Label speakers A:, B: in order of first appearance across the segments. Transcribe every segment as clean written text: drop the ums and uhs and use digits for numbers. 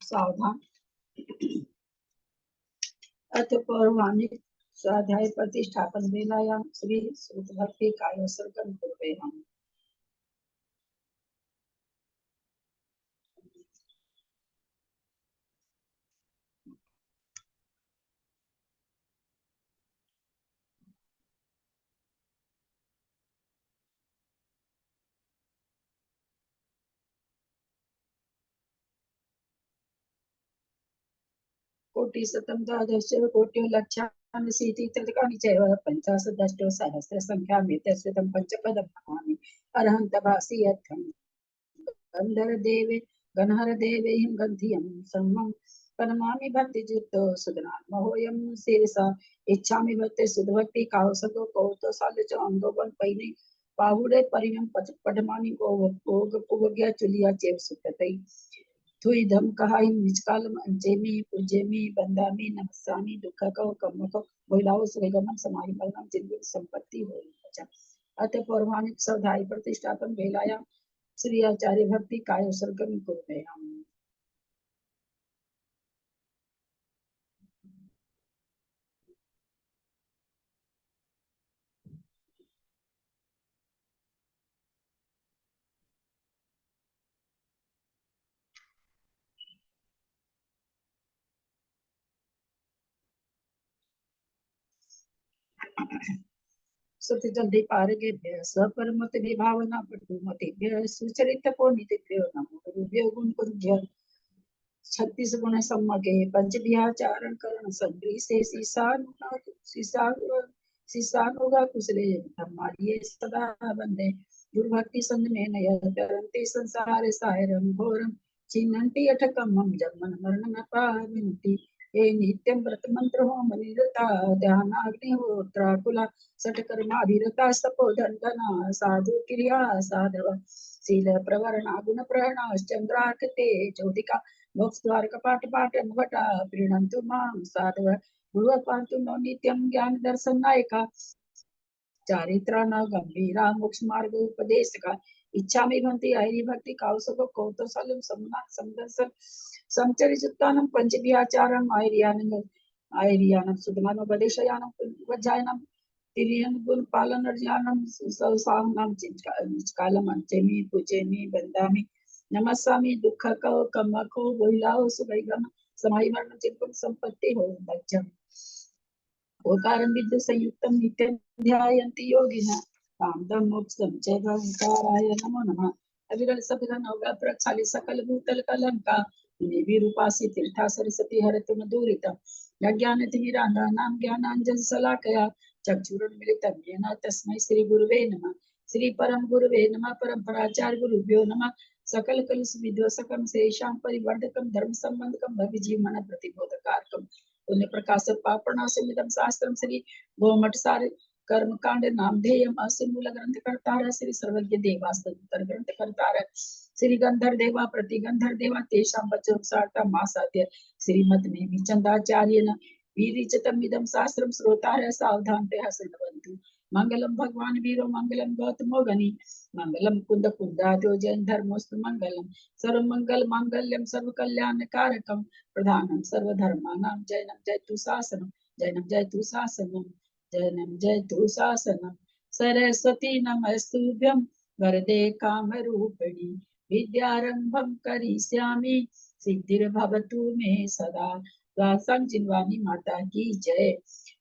A: सावधान। अथ पौराणिक स्वाध्याय प्रतिष्ठापन वेलायां श्री श्रुतभक्ति कायोत्सर्गं कुर्वेम। कोटिशतं द्वादश कोट्यो लक्षानि शीतित्रकानि चैव पञ्चाशदष्टो सहस्रसङ्ख्यामेतस्वितं पञ्चपदं नमामि। अरहन्तभासि यत्थं गन्धर्वदेवे गन्धर्वदेवैः गन्धियं सर्वं प्रणमामि भक्तियुक्तो सुदनामहोऽयं शिरसा इच्छामि भक्ति सुधभक्ति कावसगो कौतोसाल्य च अंगोबन पैने पाहुरे परिणम पठमानि गोगज्ञ चुलिया चेव सुततै थुइधम कहाई निष्कालम अंजेमी पूजेमी बंदामी नमस्सामी दुखको कमको महिलाओं सुगमन समाहि मरणम जिंदगी संपत्ति हो बचा। अतः पौराणिक सौधाई प्रतिष्ठापन वेलाया श्री आचार्य भक्ति काय उत्सर्गम कुर्वेम। सत्य जल्दी पारगे स्वपरमत विभावना पटुमति सुचरित को नित्य नमो गुरुभ्यो गुण कुंज 36 गुण सम्मगे पंच विहाचारण करण संग्रह से सीसानुगा कुशले हमारी सदा बंदे गुरु भक्ति संग में नय तरंते संसार सायरम घोरम चिन्हन्ति अठकम हम जन्मन मरण न पाविन्ति ये नित्यं व्रत मंत्र हो मनिरता ध्यानाग्निहोत्राकुला सठकर्माभिरता सपोधना साधु क्रिया साधव शील प्रवरणा गुण प्रहरणा चंद्रार्कते ज्योतिका मोक्ष द्वार कपाट पाट भटा प्रीणन्तु मां साधव गुरु पांतु नो नित्यं ज्ञान दर्शन नायका चारित्राण गंभीरा मोक्ष मार्ग उपदेशका इच्छा में भक्ति हरि भक्ति काउसको कौतोसालम समनाथ समदर्शन समचरितानं पंचविहाचारं आयरियानं सुदमानोपदेशयानं वज्जायनं तिरियन गुण पालन अर्जयानं सौसाहनं चित्कालम अंचेमी पूजेमी बंदामी नमस्सामी दुखको कमको बोहिलाओ सुगैगम समाहि मरण चिंतन संपत्ति हो बच्चम ओकारं विद्य संयुक्तं नित्यं ध्यायन्ति योगिनः कामदं मोक्षं च ओंकाराय नमो नमः। अविरल सदगन होगा प्रक्षाली सकल भूतल कलंका विरूपासी तीर्था सरस्वती हरतु मधुरितम ज्ञान तिमिरांधा नाम ज्ञानांजन सलाकया चक्षुरुन्मिलितं येन तस्मै श्री गुरुवे नमः। श्री परम गुरुवे नमः। परम्पराचार्य गुरुभ्यो नमः। सकल कलुष विध्वंसकं शेषां परिवर्धकं धर्म संबंधकं भविजीवन प्रतिबोधकारकं पुण्य प्रकाश पापणासमिदं शास्त्रं श्री गोमठसार कर्मकांड नामधेयम अस्य मूल ग्रंथ कर्तार श्री सर्वज्ञ देवास्तर ग्रंथ कर्तार श्री गंधर देवा प्रतिगंधर देवा तेषां वचोक्सार्था मासाद्य श्रीमद नेमिचंदाचार्येण विरिचितमिदं शास्त्रं श्रोतारः सावधानतया शृण्वन्तु। मंगलम भगवान वीरो मंगलम गौतमो गनि मंगलम कुंद कुंदातो जैन धर्मोस्तु मंगलम सर्वमंगल मांगल्यम सर्व कल्याण कारकम प्रधानम सर्वधर्मानां जैनम जयतु शासनम जैनम जयतु शासनम जैनम जयतु शासनम सरस्वती नमस्तुभ्यं वरदे कामरूपिणी विद्यारंभं करिष्यामि सिद्धिर्भवतु मे सदा। दासं जिनवानी माता की जय।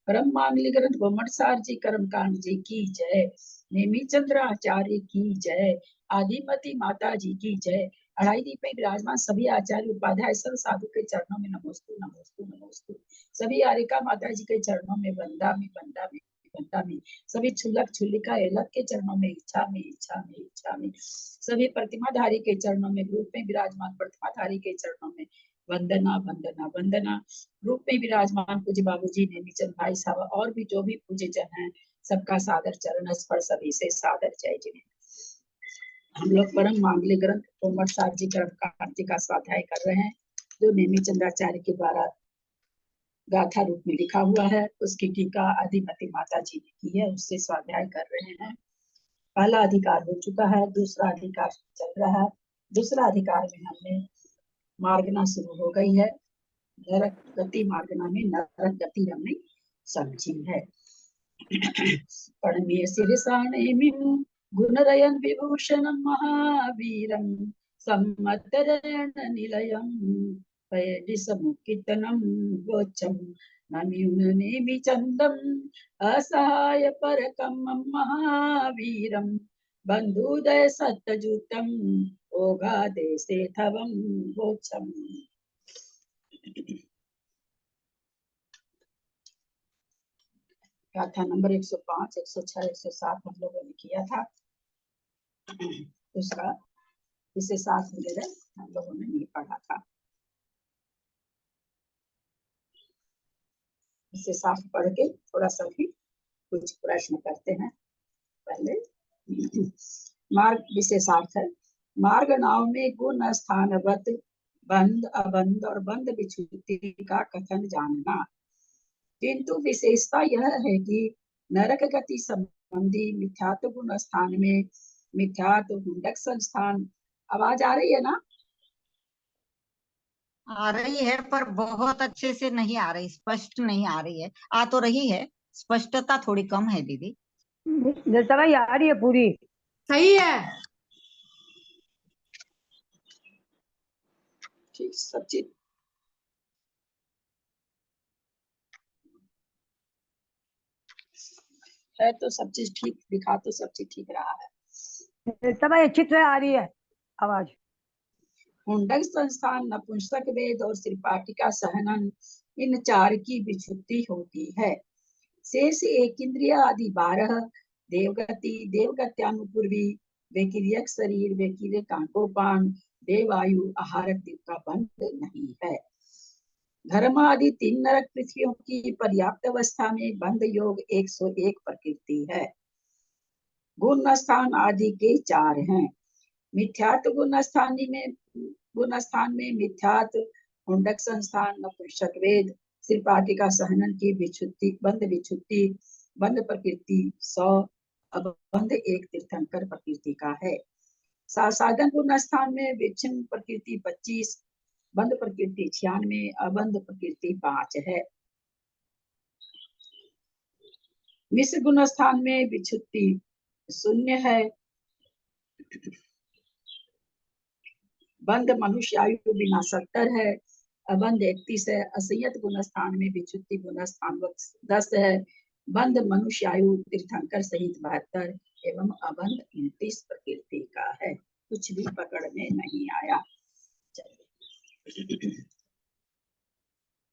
A: परम मांगली ग्रंथ गोमठसार जी कर्मकांड जी की जय। नेमी चंद्र आचार्य की जय। आदिमती माता जी की जय। अढ़ाई दीप में विराजमान सभी आचार्य उपाध्याय सब साधु के चरणों में नमोस्तु नमोस्तु नमोस्तु। सभी आरिका माता जी के चरणों में बंदा में बंदा में बंदा में। सभी छुलक छुलिका एलक के चरणों में इच्छा में इच्छा में इच्छा में। सभी प्रतिमाधारी के चरणों में रूप में विराजमान प्रतिमाधारी के चरणों में वंदना वंदना वंदना। रूप में विराजमान पूज्य बाबूजी नेमीचंद भाई साहब और भी जो भी पूज्य जन है सबका सादर चरण स्पर्श सभी से सादर जय जिन्हें। हम लोग परम मांगलिक ग्रंथ गोमठसार जी कर्मकांड का स्वाध्याय कर रहे हैं जो नेमीचंदाचार्य के द्वारा गाथा रूप में लिखा हुआ है। उसकी टीका अधिमति माता जी ने की है, उससे स्वाध्याय कर रहे हैं। पहला अधिकार हो चुका है, दूसरा अधिकार चल रहा है। दूसरा अधिकार में हमने मार्गना शुरू हो गई है। नरक गति मार्गना में नरक गति हमने समझी है। परमे शीर्षाणेमिं गुणरयन् विभूषणं महावीरं सम्मतरण निलयं पैडिसमुक्कितनं गोचम् नमिउननेमि चन्दम् असहाय परकमं महावीरं बन्धुदय सत्तजुतं ओगादेशे थवं गोचम्। गाथा नंबर 105, 106, 107 हम लोगों ने किया था। दूसरा इसे साथ मिलेगा हम लोगों ने नहीं पढ़ा था। इसे साफ पढ़ के थोड़ा सा भी कुछ प्रश्न करते हैं। पहले मार्ग विशेषार्थ है। मार्ग नाव में गुण स्थानवत बंध अबंध और बंध विच्छुति का कथन जानना, किंतु विशेषता यह है कि नरक गति संबंधी मिथ्यात्व गुण स्थान में मिथ्यात्व हुंडक संस्थान। आवाज आ रही है ना?
B: आ रही है पर बहुत अच्छे से नहीं आ रही, स्पष्ट नहीं आ रही है। आ तो रही है, स्पष्टता थोड़ी कम है दीदी।
C: निर्तला आ रही है पूरी,
D: सही है।
A: ठीक, सब चीज है तो सब चीज ठीक दिखा, तो सब चीज ठीक रहा है।
C: निर्तला अच्छी तरह आ रही है आवाज।
A: हुंडक संस्थान, नपुंसक वेद और त्रिपाटिका सहनन, इन चार की विच्छुद्धि होती है। शेष एक इंद्रिय आदि 12 देवगति, देवगत्यानुपूर्वी, वेकिरियक शरीर, वेकिरे कांकोपान, देवायु, आहारक दिव का बंध नहीं है। धर्म आदि 3 नरक पृथ्वियों की पर्याप्त अवस्था में बंध योग 101 प्रकृति है। गुण स्थान आदि के 4 हैं। मिथ्यात्व गुण स्थान में मिथ्यात्व, हुंडक संस्थान, नपुंसक वेद, त्रिपाटिका सहनन की विच्छुद्धि, बंध विच्छुद्धि, बंध प्रकृति 100, अबंध एक तीर्थंकर प्रकृति का है। साधन गुण स्थान में विच्छिन्न प्रकृति 25, बंध प्रकृति 96, अबंध प्रकृति 5 है। मिश्र गुण स्थान में विच्छुद्धि 0 है। बंध मनुष्य आयु बिना 70 है, अबंध 31 है। असंयत गुण स्थान में विच्छुद्धि गुण स्थान 10 है, बंध मनुष्य आयु तीर्थंकर सहित 72 एवं अबंध 29 प्रकृति का है। कुछ भी पकड़ में नहीं आया।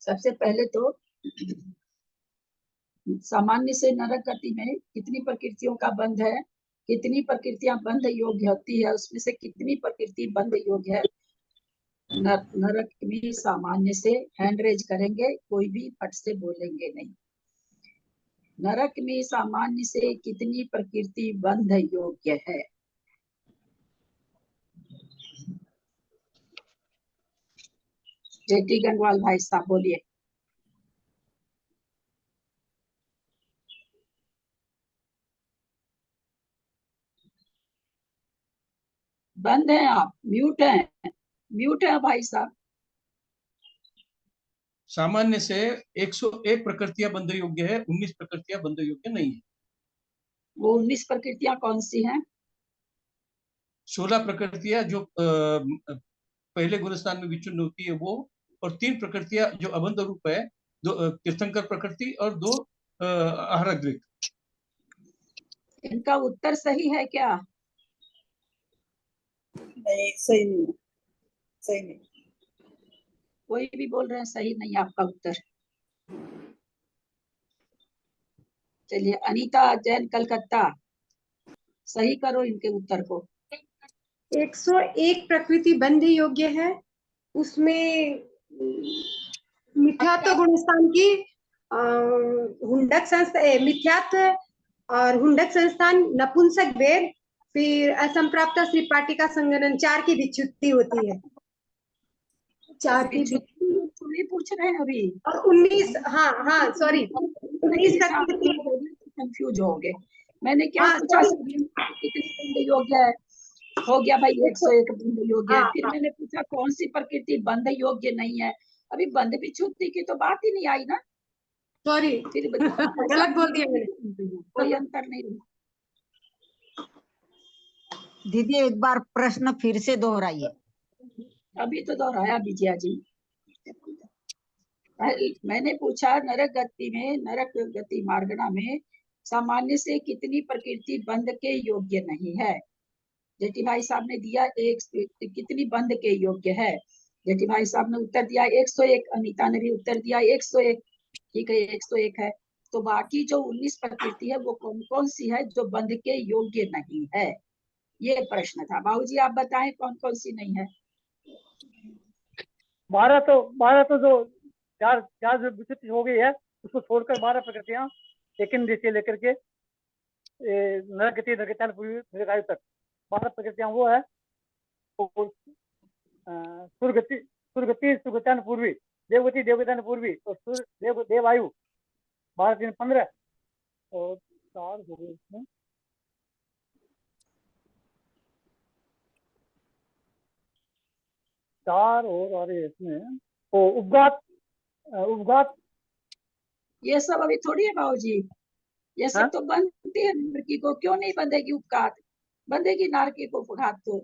A: सबसे पहले तो सामान्य से नरक गति में कितनी प्रकृतियों का बंध है, कितनी प्रकृतियां बंध योग्य होती है, उसमें से कितनी प्रकृति बंध योग्य है। नरक में सामान्य से हैंड रेज करेंगे, कोई भी फट से बोलेंगे नहीं। नरक में सामान्य से कितनी प्रकृति बंध योग्य है? जेटी गंगवाल भाई साहब बोलिए। बंद हैं आप, म्यूट है भाई साहब।
E: सामान्य से 101 प्रकृतियां बंध योग्य है, 19 प्रकृतियां बंध योग्य नहीं है।
A: वो 19 प्रकृतियां कौन सी हैं?
E: 16 प्रकृतियां जो पहले गुणस्थान में विचुन्न होती है वो, और 3 प्रकृतियां जो अबंध रूप है, 2 तीर्थंकर प्रकृति और 2 आहारक द्विक।
A: इनका उत्तर सही है क्या? नहीं, सही नहीं, सही नहीं। कोई भी बोल रहे हैं सही नहीं आपका उत्तर। चलिए अनीता जैन कलकत्ता, सही करो इनके उत्तर को।
D: 101 प्रकृति बंध योग्य है, उसमें मिथ्यात्व गुणस्थान की हुंडक संस्थान मिथ्यात्व और हुंडक संस्थान, नपुंसक वेद, फिर असंप्राप्त त्रिपाटिका संगणन 4 की विच्छुद्धि होती है। 4 की
A: थोड़ी पूछ रहे हैं अभी।
D: और 19, हाँ हाँ सॉरी, 19 प्रकृति।
A: कंफ्यूज हो गए। मैंने क्या
D: हाँ,
A: पूछा,
D: sorry।
A: सभी कितनी बंध योग्य है? हो गया भाई 101 बंध योग्य है।
D: हाँ,
A: फिर
D: हाँ।
A: मैंने पूछा कौन सी प्रकृति बंध योग्य नहीं है? अभी बंध विच्छुत्ति की तो बात ही नहीं आई ना।
D: सॉरी,
A: फिर
D: गलत बोल दिया मैंने।
A: कोई अंतर नहीं।
B: दीदी एक बार प्रश्न फिर से दोहराइए।
A: अभी तो दोहराया विजया जी। मैंने पूछा नरक गति में, नरक गति मार्गना में सामान्य से कितनी प्रकृति बंध के योग्य नहीं है? जेठी भाई साहब ने दिया कितनी बंध के योग्य है? जेठी भाई साहब ने उत्तर दिया 101। अनीता ने भी उत्तर दिया 101। ठीक है, 101 है। तो बाकी जो 19 प्रकृति है वो कौन कौन सी है जो बंध के योग्य नहीं है? ये प्रश्न था। बाबूजी आप बताएं कौन कौन सी नहीं है?
C: 12 तो जो चार चार जो विचित्र हो गई है, उसको छोड़कर 12 प्रकृतियां सेकंड से लेकर के नरक गति, नरकत्यान पूर्वी, नरकायु तक 12 प्रकृतियां वो है। सुरगति, सुरगत्यान पूर्वी, देवगति, देवगत्यान पूर्वी, और देवायु 12 3 15 और 4 हो गए इसमें। 4 और आ रही है इसमें। उपघात, उपघात
A: ये सब अभी थोड़ी है बाबूजी। ये सब
C: हाँ?
A: तो बंधती है नारकी को। क्यों नहीं बंधेगी उपघात? बंधेगी नारकी को उपघात तो।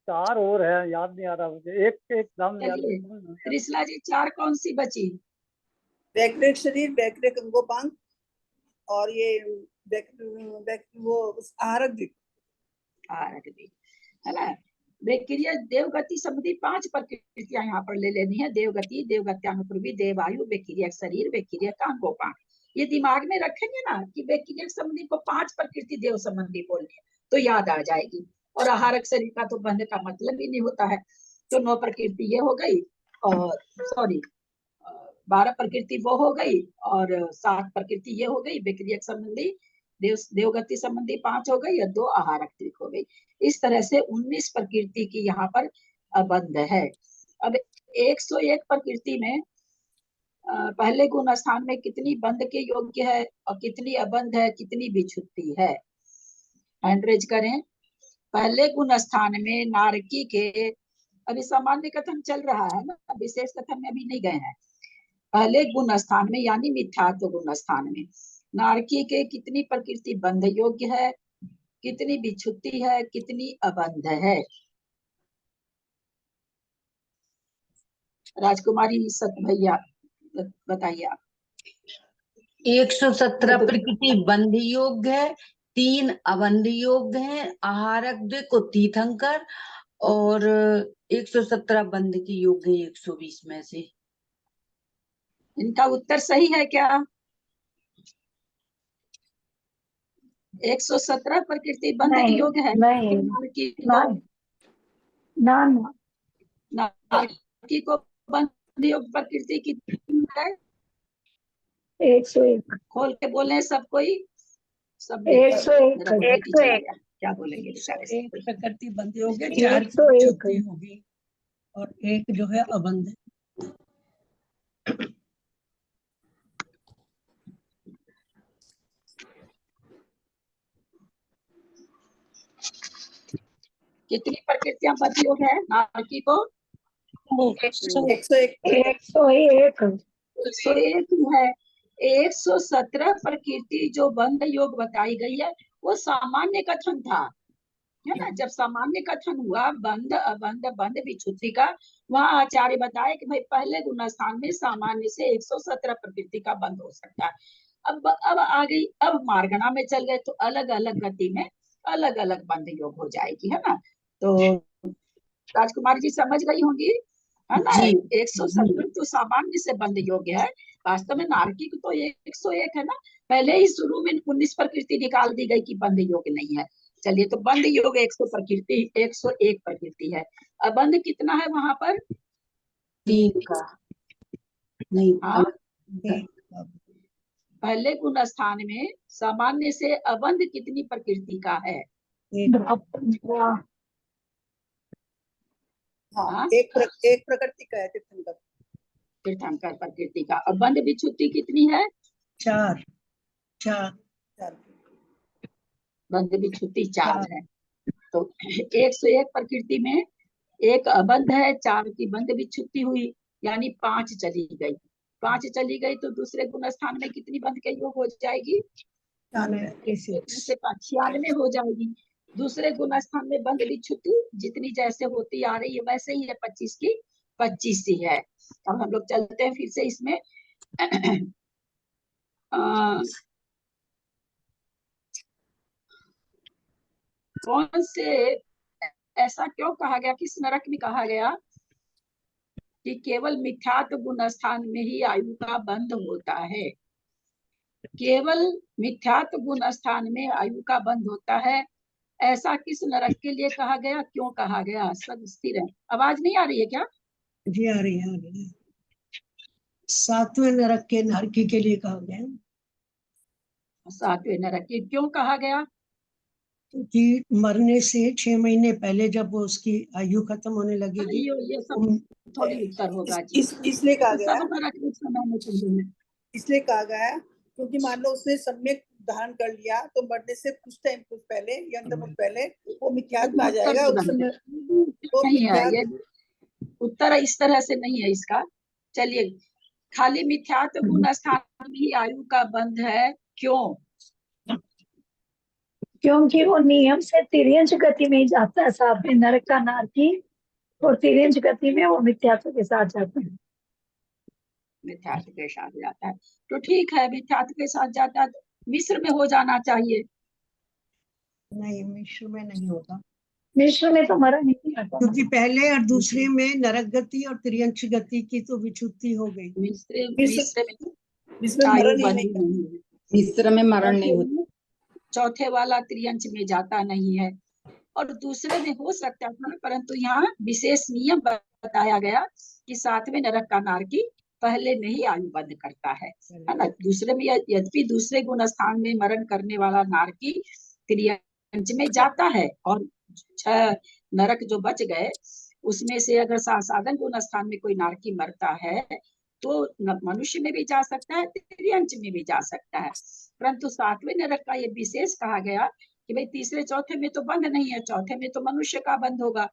C: 4 और है, याद नहीं आ रहा मुझे। एक नाम नहीं याद।
A: चलिए त्रिशला जी, 4 कौन सी बची?
F: वैकृत शरीर, वैकृत अंगोपांग, और ये वो आहारक दिक्।
A: आरक भी है ना। वेक्रिय देवगति संबंधी 5 प्रकृतियां यहाँ पर ले लेनी है। देवगति, देवगत्यानुपूर्वी, देवायु, वेक्रिय शरीर, वेक्रिय कांगोपांग। ये दिमाग में रखेंगे ना कि वेक्रिय संबंधी को 5 प्रकृति देव संबंधी बोलनी है तो याद आ जाएगी। और आहारक शरीर का तो बंध का मतलब ही नहीं होता है। तो 9 प्रकृति ये हो गई, और सॉरी 12 प्रकृति वो हो गई, और 7 प्रकृति ये हो गई। वेक्रिय संबंधी देवगति संबंधी 5 हो गई और 2 आहारक हो गई। इस तरह से 19 प्रकृति की यहाँ पर बंध है। अब 101 प्रकृति में पहले गुण स्थान में कितनी बंध के योग्य है और कितनी अबंध है, कितनी विच्छुत्ति है? हैंड रेज करें। पहले गुण स्थान में नारकी के, अभी सामान्य कथन चल रहा है ना, विशेष कथन में अभी नहीं गए हैं। पहले गुण स्थान में यानी मिथ्यात्व गुण स्थान में नारकी के कितनी प्रकृति बंध योग्य है, कितनी विच्छुत्ति है, कितनी अबंध है? राजकुमारी सत भैया बताइए आप।
G: 117 प्रकृति बंध योग्य है, 3 अबंध योग्य है, आहारक को तीर्थंकर, और 117 बंध की योग्य है 120 में से।
A: इनका उत्तर सही है क्या? 117 प्रकृति बंध के योग्य है।
C: नहीं,
A: नारकी को बंध योग्य प्रकृति कितनी है?
C: 101।
A: खोल के बोले सब कोई। सब
C: 101
A: क्या बोलेंगे?
H: एक प्रकृति बंध योग्य, 4 की
C: 101
H: छुट्टी होगी और 1 जो है अबंध।
A: कितनी प्रकृतियां बंध योग्य है नारकी को?
F: 101।
A: 101 है। 117 प्रकृति जो बंध योग बताई गई है वो सामान्य कथन था, है ना। जब सामान्य कथन हुआ बंध अबंध बंध विच्छुत्ति का, वहां आचार्य बताए कि भाई पहले गुण स्थान में सामान्य से 117 प्रकृति का बंध हो सकता है। अब आ गई, अब मार्गणा में चल गए तो अलग अलग गति में अलग अलग बंध योग हो जाएगी, है ना। तो राजकुमारी जी समझ गई होंगी, है ना। 117 तो सामान्य से बंध योग्य है। वास्तव में नारकी तो 101 है ना। पहले ही शुरू में 19 प्रकृति निकाल दी गई कि बंध योग्य नहीं है। चलिए, तो बंध योग 101 प्रकृति है। अबंध कितना है वहां पर?
G: 3 का नहीं।
A: हाँ, पहले गुण स्थान में सामान्य से अबंध कितनी प्रकृति का है?
F: हाँ, एक प्रकृति का है तीर्थंकर।
A: तीर्थंकर प्रकृति का। और बंध विच्छुति कितनी है?
H: 4
A: बंध विच्छुति 4 है। तो 101 प्रकृति में एक अबंध है, 4 की बंध विच्छुति हुई, यानी 5 चली गई। 5 चली गई तो दूसरे गुण स्थान में कितनी बंध के योग हो जाएगी? 96 हो जाएगी। दूसरे गुण स्थान में बंध विच्छुति जितनी जैसे होती आ रही है वैसे ही है, 25 की 25 ही है। अब हम लोग चलते हैं फिर से इसमें। कौन से, ऐसा क्यों कहा गया, किस नरक में कहा गया कि केवल मिथ्यात्व गुण स्थान में ही आयु का बंध होता है? केवल मिथ्यात्व गुण स्थान में आयु का बंध होता है, ऐसा किस नरक के लिए कहा गया, क्यों कहा गया? सब स्थिर है। आवाज नहीं आ रही है क्या?
H: जी आ रही है। 7वें नरक के नरकी के लिए कहा गया।
A: 7वें नरक के क्यों कहा गया?
H: क्योंकि मरने से 6 महीने पहले जब वो उसकी आयु खत्म होने लगेगी,
A: ये सब थोड़ी उत्तर होगा जी।
F: इसलिए कहा गया,
A: सब नरक में समय में चल रहे हैं।
F: इसलिए कहा गया है क्योंकि मान लो उसने सम्यक धारण कर लिया तो मरने से कुछ पहले या अंतर्मुख पहले वो मिथ्यात्व में आ जाएगा। उस समय वो
A: नहीं है, ये
F: मिथ्यात्व
A: उत्तर इस तरह से नहीं है इसका। चलिए, खाली मिथ्यात्व गुण स्थान में ही आयु का बंध है, क्यों?
I: क्योंकि वो नियम से तिर्यंच गति में ही जाता है। 7वें नरक का नारकी और तिर्यंच गति में वो मिथ्यात्व के साथ जाता है।
A: मिथ्यात्व के साथ जाता है तो ठीक है, मिथ्यात्व के साथ जाता है तो मिस्र में हो जाना चाहिए।
H: नहीं, मिश्र में नहीं होता,
I: मिश्र में तो मरण नहीं आता,
H: क्योंकि पहले और दूसरे में नरक गति और त्रियंच गति की तो विच्छुति हो गई।
A: मिस्र
F: में
A: आयु
F: मरण
A: बंध
F: नहीं
A: नहीं है।
G: मिस्र में मरण नहीं होता।
A: चौथे वाला त्रियंच में जाता नहीं है, और दूसरे में हो सकता था, परंतु यहाँ विशेष नियम बताया गया कि 7वें नरक का नारकी पहले में ही आयु बंध करता है ना। दूसरे में यद्यपि दूसरे गुण स्थान में मरण करने वाला नारकी त्रियंच में जाता है, और 6 नरक जो बच गए उसमें से अगर साधन गुण स्थान में कोई नारकी मरता है तो मनुष्य में भी जा सकता है, त्रियंच में भी जा सकता है। परंतु 7वें नरक का ये विशेष कहा गया कि भाई तीसरे चौथे में तो बंध नहीं है, चौथे में तो मनुष्य का बंध होगा।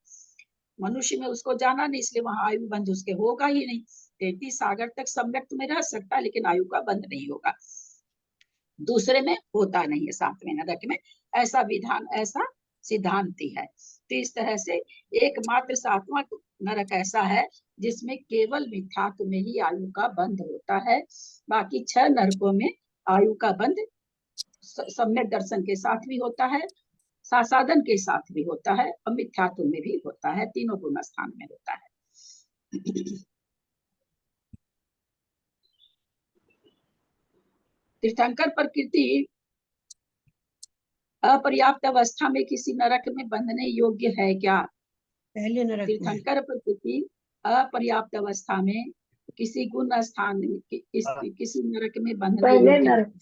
A: मनुष्य में उसको जाना नहीं, इसलिए वहां आयु बंध उसके होगा ही नहीं। 33 सागर तक सम्यक में रह सकता है लेकिन आयु का बंध नहीं होगा। दूसरे में होता नहीं है, 7वें नरक में ऐसा विधान, ऐसा सिद्धांत है। तो इस तरह से एकमात्र 7वां नरक ऐसा है जिसमें केवल मिथ्यात्व में ही आयु का बंध होता है। बाकी 6 नरकों में आयु का बंध सम्यक दर्शन के साथ भी होता है, साधन के साथ भी होता है, और मिथ्यात्व में भी होता है, तीनों गुण स्थान में होता है। तीर्थंकर प्रकृति अपर्याप्त अवस्था में किसी नरक में बंधने योग्य है क्या?
H: पहले नरक में
A: तीर्थंकर प्रकृति अपर्याप्त अवस्था में किसी गुण स्थान किसी नरक में बंधने
I: पहले
A: योग्य
I: नरक,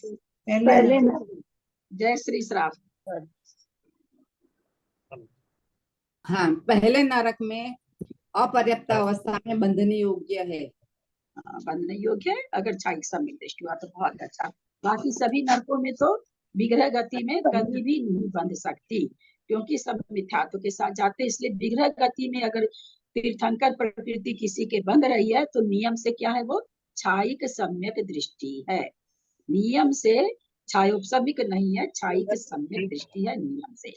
A: है।
I: पहले नरक।
A: जय श्री श्राफ।
G: हाँ, पहले नरक में अपर्याप्त अवस्था में बंधने योग्य है।
A: बंधने योग्य है अगर क्षायिक सम्यक दृष्टि हुआ तो बहुत अच्छा। बाकी सभी नरकों में तो विग्रह गति में कभी भी नहीं बंध सकती, क्योंकि सब मिथ्यात्व के साथ जाते, इसलिए विग्रह गति में अगर तीर्थंकर प्रकृति किसी के बंध रही है तो नियम से क्या है, वो क्षायिक सम्यक दृष्टि है। नियम से छायोपसमिक नहीं है, क्षायिक सम्यक दृष्टि है नियम से।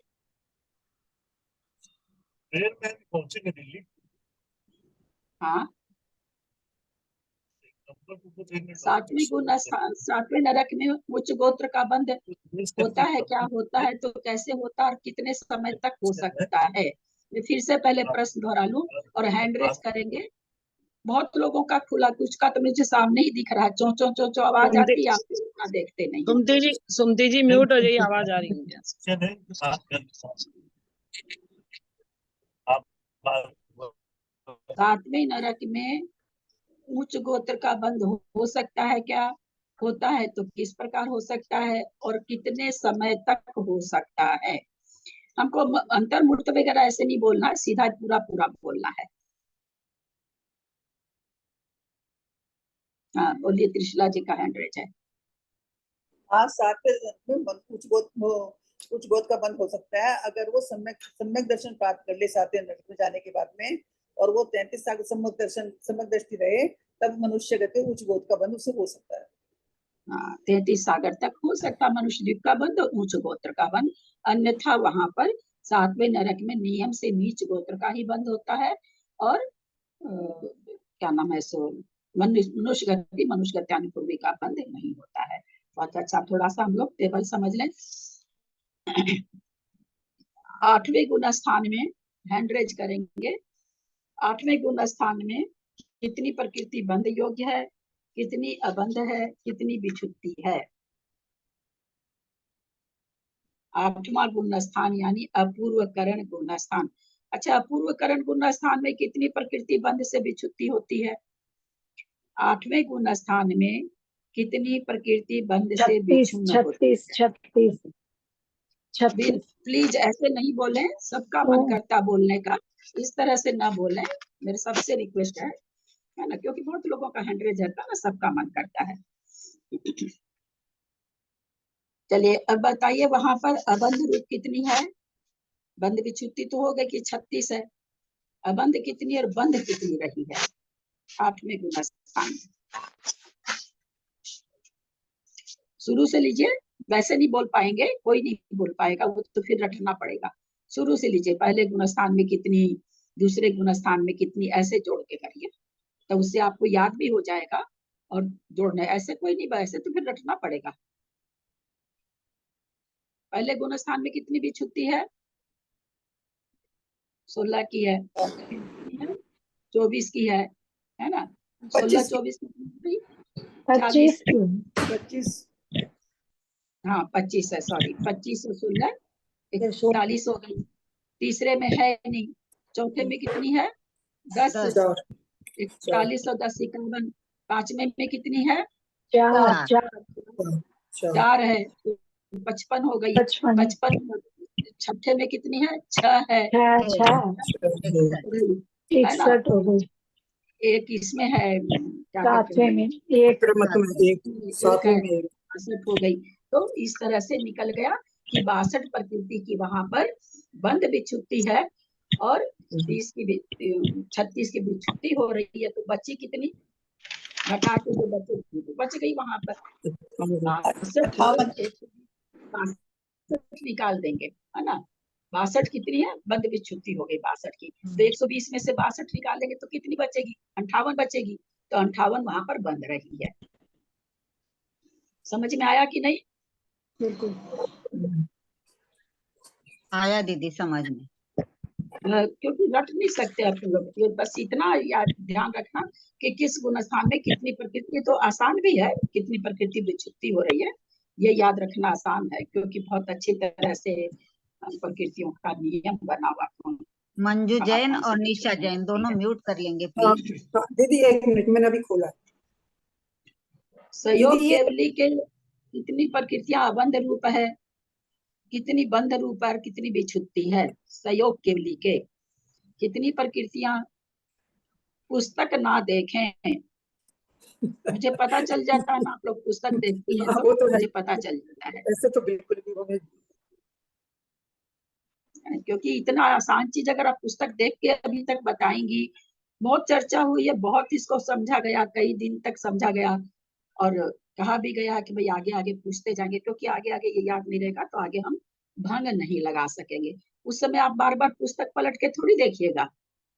A: हाँ, 7वें नरक में उच्च गोत्र का बंध होता है, क्या होता है, तो कैसे होता है और कितने समय तक हो सकता है? मैं फिर से पहले प्रश्न दोहरा लूं और हैंड रेज करेंगे। बहुत लोगों का खुला, कुछ का तो मुझे सामने ही दिख रहा है, चो चो चो चो आवाज आती है, आप उतना देखते नहीं।
J: सुमति जी म्यूट हो जाइए, आवाज आ रही है।
A: 7वें नरक में उच्च गोत्र का बंध हो सकता है क्या? होता है तो किस प्रकार हो सकता है और कितने समय तक हो सकता है? हमको अंतर्मुहूर्त वगैरह ऐसे नहीं बोलना है, सीधा पूरा पूरा बोलना है। हाँ बोलिए, त्रिशला जी का हैंड रेज है।
F: हाँ, सातवें जन्म में उच्च गोद का बंध हो सकता है अगर वो सम्यक दर्शन प्राप्त कर ले 7वें नरक में जाने के बाद में, और वो 33 साल सम्यक दृष्टि रहे, तब मनुष्य गति उच्च गोद का बंध उससे हो सकता है।
A: हाँ, 33 सागर तक हो सकता मनुष्य द्वीप का बंध और उच्च गोत्र का बंध, अन्यथा वहां पर 7वें नरक में नियम से नीच गोत्र का ही बंध होता है, और क्या नाम है सो मनुष्य गत्यानुपूर्वी का बंध नहीं होता है। बहुत अच्छा, थोड़ा सा हम लोग टेबल समझ लें। 8वें गुण स्थान में हैंड रेज करेंगे। 8वें गुण स्थान में कितनी प्रकृति बंध योग्य है, कितनी अबंध है, कितनी विच्छुत्ति है। 8वां गुण स्थान यानी अपूर्वकरण गुण स्थान। अच्छा, अपूर्वकरण गुण स्थान में कितनी प्रकृति बंध से विच्छुत्ति होती है? 8वें गुण स्थान में कितनी प्रकृति बंध से
I: 36
A: विच्छुन्न होती
I: 36
A: है?
I: 36
A: प्लीज ऐसे नहीं बोले, सबका मन करता बोलने का, इस तरह से ना बोले, मेरे सबसे रिक्वेस्ट है ना, क्योंकि बहुत लोगों का हैंड रेज रहता है ना, सबका मन करता है। चलिए अब बताइए वहां पर अबंध रूप कितनी है? बंध विच्छुत्ति तो हो गई कि 36 है, अबंध कितनी और बंध कितनी रही है 8वें गुण स्थान में? शुरू से लीजिए, वैसे नहीं बोल पाएंगे, कोई नहीं बोल पाएगा, वो तो फिर रटना पड़ेगा। शुरू से लीजिए, पहले गुण स्थान में कितनी, दूसरे गुण स्थान में कितनी, ऐसे जोड़ के करिए, तो उससे आपको याद भी हो जाएगा। और जोड़ना ऐसे कोई नहीं, ऐसे तो फिर रटना पड़ेगा। पहले गुण स्थान में कितनी विच्छुत्ति है? 16 की है, 24 की है ना? 16 24 कितनी?
I: 25
F: 25
A: हाँ 25 है, सॉरी, 25 और 16 41 हो गई। तीसरे में है नहीं, चौथे में कितनी है? 10, 41 और 10 51। पांचवें में कितनी है? 4 है, 55 हो गई। 55 छठे में कितनी है? 6 है, है ना?
I: 61 हो गई।
A: एक इसमें है, क्या कहते
I: 7वें
A: हैं,
I: में एक
A: 62 हो गई। तो इस तरह से निकल गया कि 62 प्रकृति की वहां पर बंध विच्छुत्ति है, और 36 की विच्छुत्ति हो रही है। तो बची कितनी? घटा के जो बच गई वहां पर 62 निकाल देंगे, है ना? 62 कितनी है? बंध विच्छुत्ति हो गई 62 की। तो 120 में से 62 निकाल देंगे तो कितनी बचेगी? 58 बचेगी। तो 58 वहां पर बंध रही है। समझ में आया कि नहीं?
D: बिल्कुल
B: आया दीदी समझ में।
A: क्योंकि रट नहीं सकते आप लोग, बस इतना याद ध्यान रखना कि किस गुण स्थान में कितनी प्रकृति, तो आसान भी है, कितनी प्रकृति विच्छुत्ति हो रही है ये याद रखना आसान है, क्योंकि बहुत अच्छी तरह से प्रकृतियों का नियम बना हुआ।
B: मंजू जैन और निशा जैन दोनों म्यूट कर लेंगे प्लीज।
K: दीदी 1 मिनट, मैंने अभी खोला।
A: सहयोग केवली के कितनी प्रकृतियां अबंध रूप है, कितनी बंध रूप है, कितनी विच्छुत्ति है? सहयोग केवली के कितनी प्रकृतियां? पुस्तक ना देखें, मुझे पता चल जाता है ना, आप लोग पुस्तक देखती हैं तो मुझे पता चल जाता है।
K: ऐसे तो बिल्कुल भी होंगे,
A: क्योंकि इतना आसान चीज अगर आप पुस्तक देख के अभी तक बताएंगी, बहुत चर्चा हुई है, बहुत इसको समझा गया, कई दिन तक समझा गया, और कहा भी गया कि भाई आगे आगे पूछते जाएंगे, क्योंकि आगे आगे ये याद नहीं रहेगा तो आगे हम भंग नहीं लगा सकेंगे। उस समय आप बार बार पुस्तक पलट के थोड़ी देखिएगा,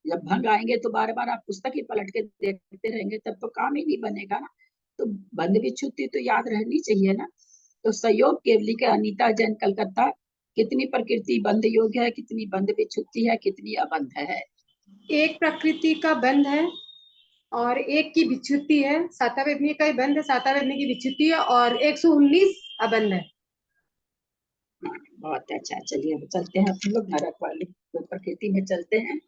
A: जब भंग आएंगे तो बार बार आप पुस्तक ही पलट के देखते रहेंगे, तब तो काम ही नहीं बनेगा ना। तो बंध विच्छुत्ति तो याद रहनी चाहिए ना। तो सहयोग केवली के अनीता जैन कलकत्ता कितनी प्रकृति बंध योग्य है, कितनी बंध विच्छुत्ति है, कितनी अबंध है?
D: एक प्रकृति का बंध है और एक की विच्छुत्ति है। 7वें वेदनी का ही बंध है, 7वें वेदनी की विच्छुत्ति है, और 119 अबंध है।
A: बहुत अच्छा, चलिए अब चलते हैं हम लोग नरक वाली प्रकृति में चलते हैं।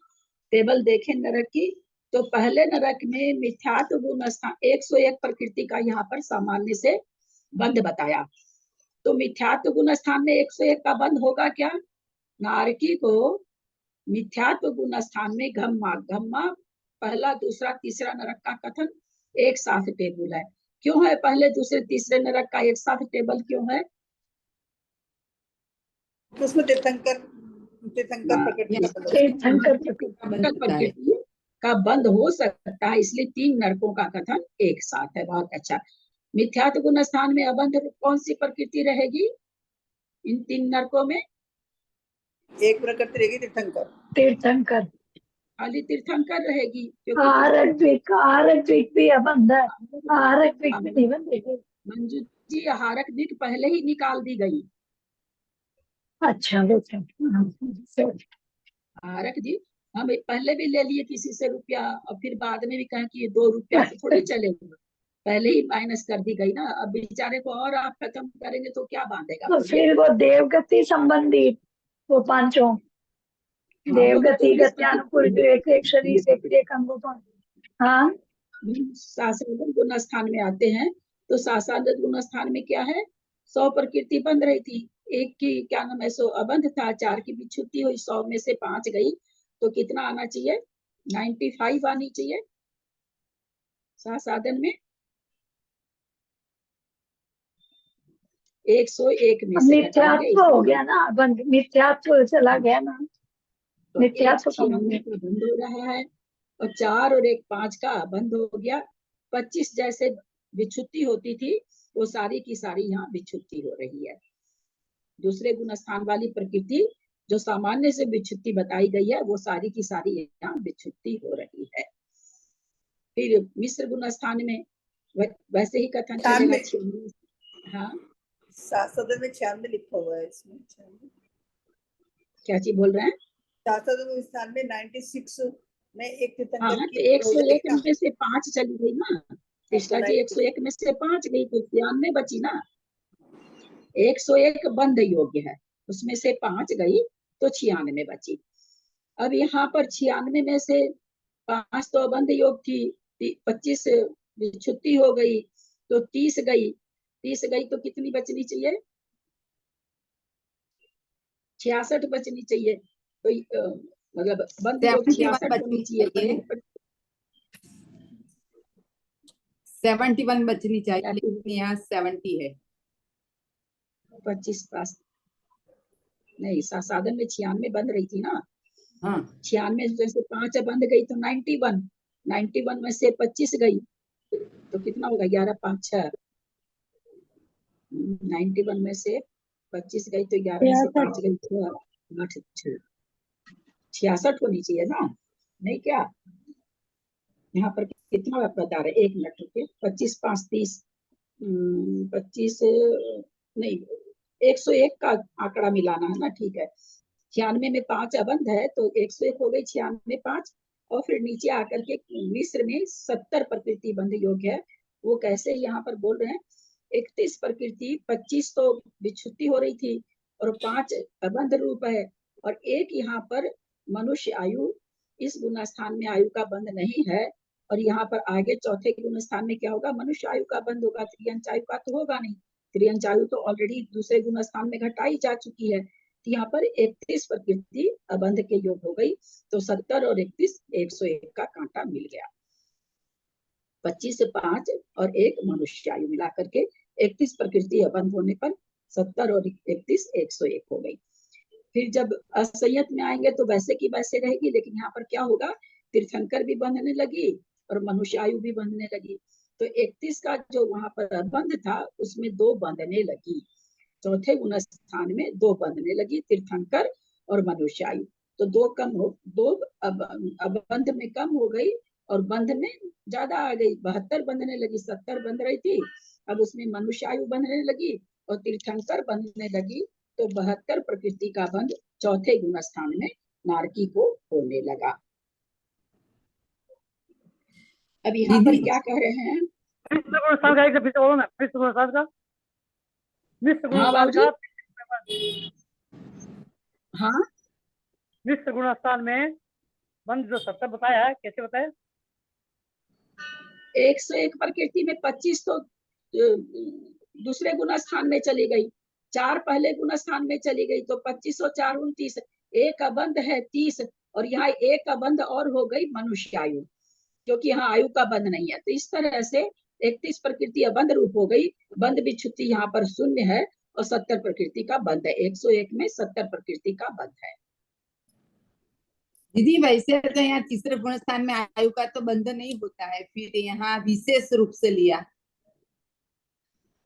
A: टेबल देखें नरक की, तो पहले नरक में मिथ्यात्व गुण स्थान 101 प्रकृति का यहाँ पर सामान्य से बंध बताया। तो मिथ्यात्व गुण स्थान में 101 का बंध होगा क्या? नारकी को मिथ्यात्व गुण स्थान में घम्मा, घम्मा पहला दूसरा तीसरा नरक का कथन एक साथ टेबल है। क्यों है पहले दूसरे तीसरे नरक का एक साथ टेबल क्यों है?
F: उसमें तीर्थंकर प्रकृति
I: तीर्थंकर
A: प्रकृति का बंद हो सकता है, इसलिए 3 नरकों का कथन एक साथ है। बहुत अच्छा। मिथ्यात्व गुण स्थान में अबंध कौन सी प्रकृति रहेगी इन 3 नरकों में?
F: एक प्रकृति रहेगी तीर्थंकर।
I: तीर्थंकर
A: खाली तीर्थंकर रहेगी, क्योंकि
I: आरक भी अबंध है। आरक भी नहीं बंधेगी।
A: मंजू जी हारक भी पहले ही निकाल दी गई।
I: अच्छा
A: हारक जी हम पहले भी ले लिए किसी से रुपया और फिर बाद में भी कहा कि ये 2 रुपया तो थोड़ी चलेगा, पहले ही माइनस कर दी गई ना। अब बेचारे को और आप खत्म करेंगे तो क्या बांधेगा?
I: तो फिर वो देवगति संबंधी वो पांचों देवगति गत्यानुकूल एक शरीर से फिर एक अंगों पर। हाँ
A: सासानंद गुण स्थान में आते हैं तो सासानंद गुण स्थान में क्या है? 100 प्रकृति बंध रही थी, एक की क्या नाम है 100 अबंध था, 4 की विच्छुत्ति हुई, 100 में से 5 गई, तो कितना आना चाहिए? 95 आनी चाहिए साधन में। 101 में से
I: मिथ्यात्व हो गया ना, बंद मिथ्यात्व चला गया ना,
A: तो
I: मिथ्यात्व
A: 96 का बंद हो रहा है और 4 और 1 5 का बंद हो गया। 25 जैसे विच्छुत्ति होती थी वो सारी की सारी यहाँ विच्छुत्ति हो रही है। दूसरे गुण स्थान वाली प्रकृति जो सामान्य से विच्छुत्ति बताई गई है वो सारी की सारी यहाँ विच्छुत्ति हो रही है। फिर मिश्र गुण स्थान में वैसे ही कथन चलेगा। हाँ
F: शास्त्र में 96 लिखा हुआ है, इसमें 96
A: क्या चीज बोल रहे हैं?
F: शास्त्र स्थान में 96 में एक तीर्थंकर
A: हाँ
F: की
A: तो 101 में से 5 चली गई ना कृष्णा जी, 101 में से 5 गई तो 96 बची ना। 101 बंद योग्य है, उसमें से 5 गई तो 96 बची। अब यहाँ पर 96 में से 5 तो अबंध योग थी, 25 विच्छुत्ति हो गई तो 30 गई। 30 गई तो कितनी बचनी चाहिए? 66 बचनी चाहिए। तो मतलब बंद योग 66 होनी चाहिए।
L: 71 बचनी चाहिए, लेकिन यहाँ 70 है।
A: 25 पास नहीं, साधन में 96 बंद रही थी ना।
L: हाँ
A: 96 जैसे 5 बंद गई तो 91 में से 25 गई तो कितना होगा? 11 5 6 91 में से 25 गई तो 11 में से 5 गई तो 8 66 होनी चाहिए ना, नहीं क्या? यहाँ पर कितना बता रहे? 1 मिनट रुकिए। 25 5 30 25 नहीं 101 का आंकड़ा मिलाना है ना, ठीक है। 96 में 5 अबंध है तो 101 हो गई, 96 में 5 और फिर नीचे आकर के मिश्र में 70 प्रकृति बंध योग्य है। वो कैसे यहाँ पर बोल रहे हैं? 31 प्रकृति, 25 तो विच्छुत्ति हो रही थी और 5 अबंध रूप है और एक यहाँ पर मनुष्य आयु, इस गुण स्थान में आयु का बंध नहीं है। और यहाँ पर आगे चौथे गुण स्थान में क्या होगा? मनुष्य आयु का बंध होगा, त्रियंच आयु का तो होगा नहीं। त्रियंच आयु तो ऑलरेडी दूसरे गुण स्थान में घटाई जा चुकी है। तो यहाँ पर 31 प्रकृति अबंध के योग हो गई तो 70 और 31 101 का कांटा मिल गया। 25 5 और 1 मनुष्य आयु मिला करके 31 प्रकृति अबंध होने पर 70 और 31 101 हो गई। फिर जब असंयत में आएंगे तो वैसे की वैसे रहेगी, लेकिन यहाँ पर क्या होगा? तीर्थंकर भी बंधने लगी और मनुष्य आयु भी बंधने लगी। तो 31 का जो वहां पर बंध था उसमें 2 बंधने लगी। चौथे गुण स्थान में 2 बंधने लगी, तीर्थंकर और मनुष्य आयु। तो 2 अबंध में कम हो गई और बंध में ज्यादा आ गई। 72 बंधने लगी, 70 बंध रही थी, अब उसमें मनुष्य आयु बंधने लगी और तीर्थंकर बंधने लगी। तो 72 प्रकृति का बंध चौथे गुण स्थान में नारकी को होने लगा। अब यहाँ पर क्या कह रहे हैं? हाँ
C: मिश्र गुण स्थान में बंध जो 70 बताया है, कैसे बताया?
A: 101 प्रकृति में 25 तो दूसरे गुण स्थान में चली गई, 4 पहले गुण स्थान में चली गई तो 25 और 4 29, एक अबंध है 30 और यहाँ एक अबंध और हो गई मनुष्य आयु। क्योंकि यहाँ आयु का बंध नहीं है। तो इस तरह से 31 प्रकृति अबंध रूप हो गई, बंध विच्छुति यहाँ पर शून्य है और 70 प्रकृति का बंध है। 101 में 70 प्रकृति का बंध है।
L: दीदी वैसे तो यहाँ तीसरे गुण स्थान में आयु का तो बंध नहीं होता है, फिर यहाँ विशेष रूप से लिया।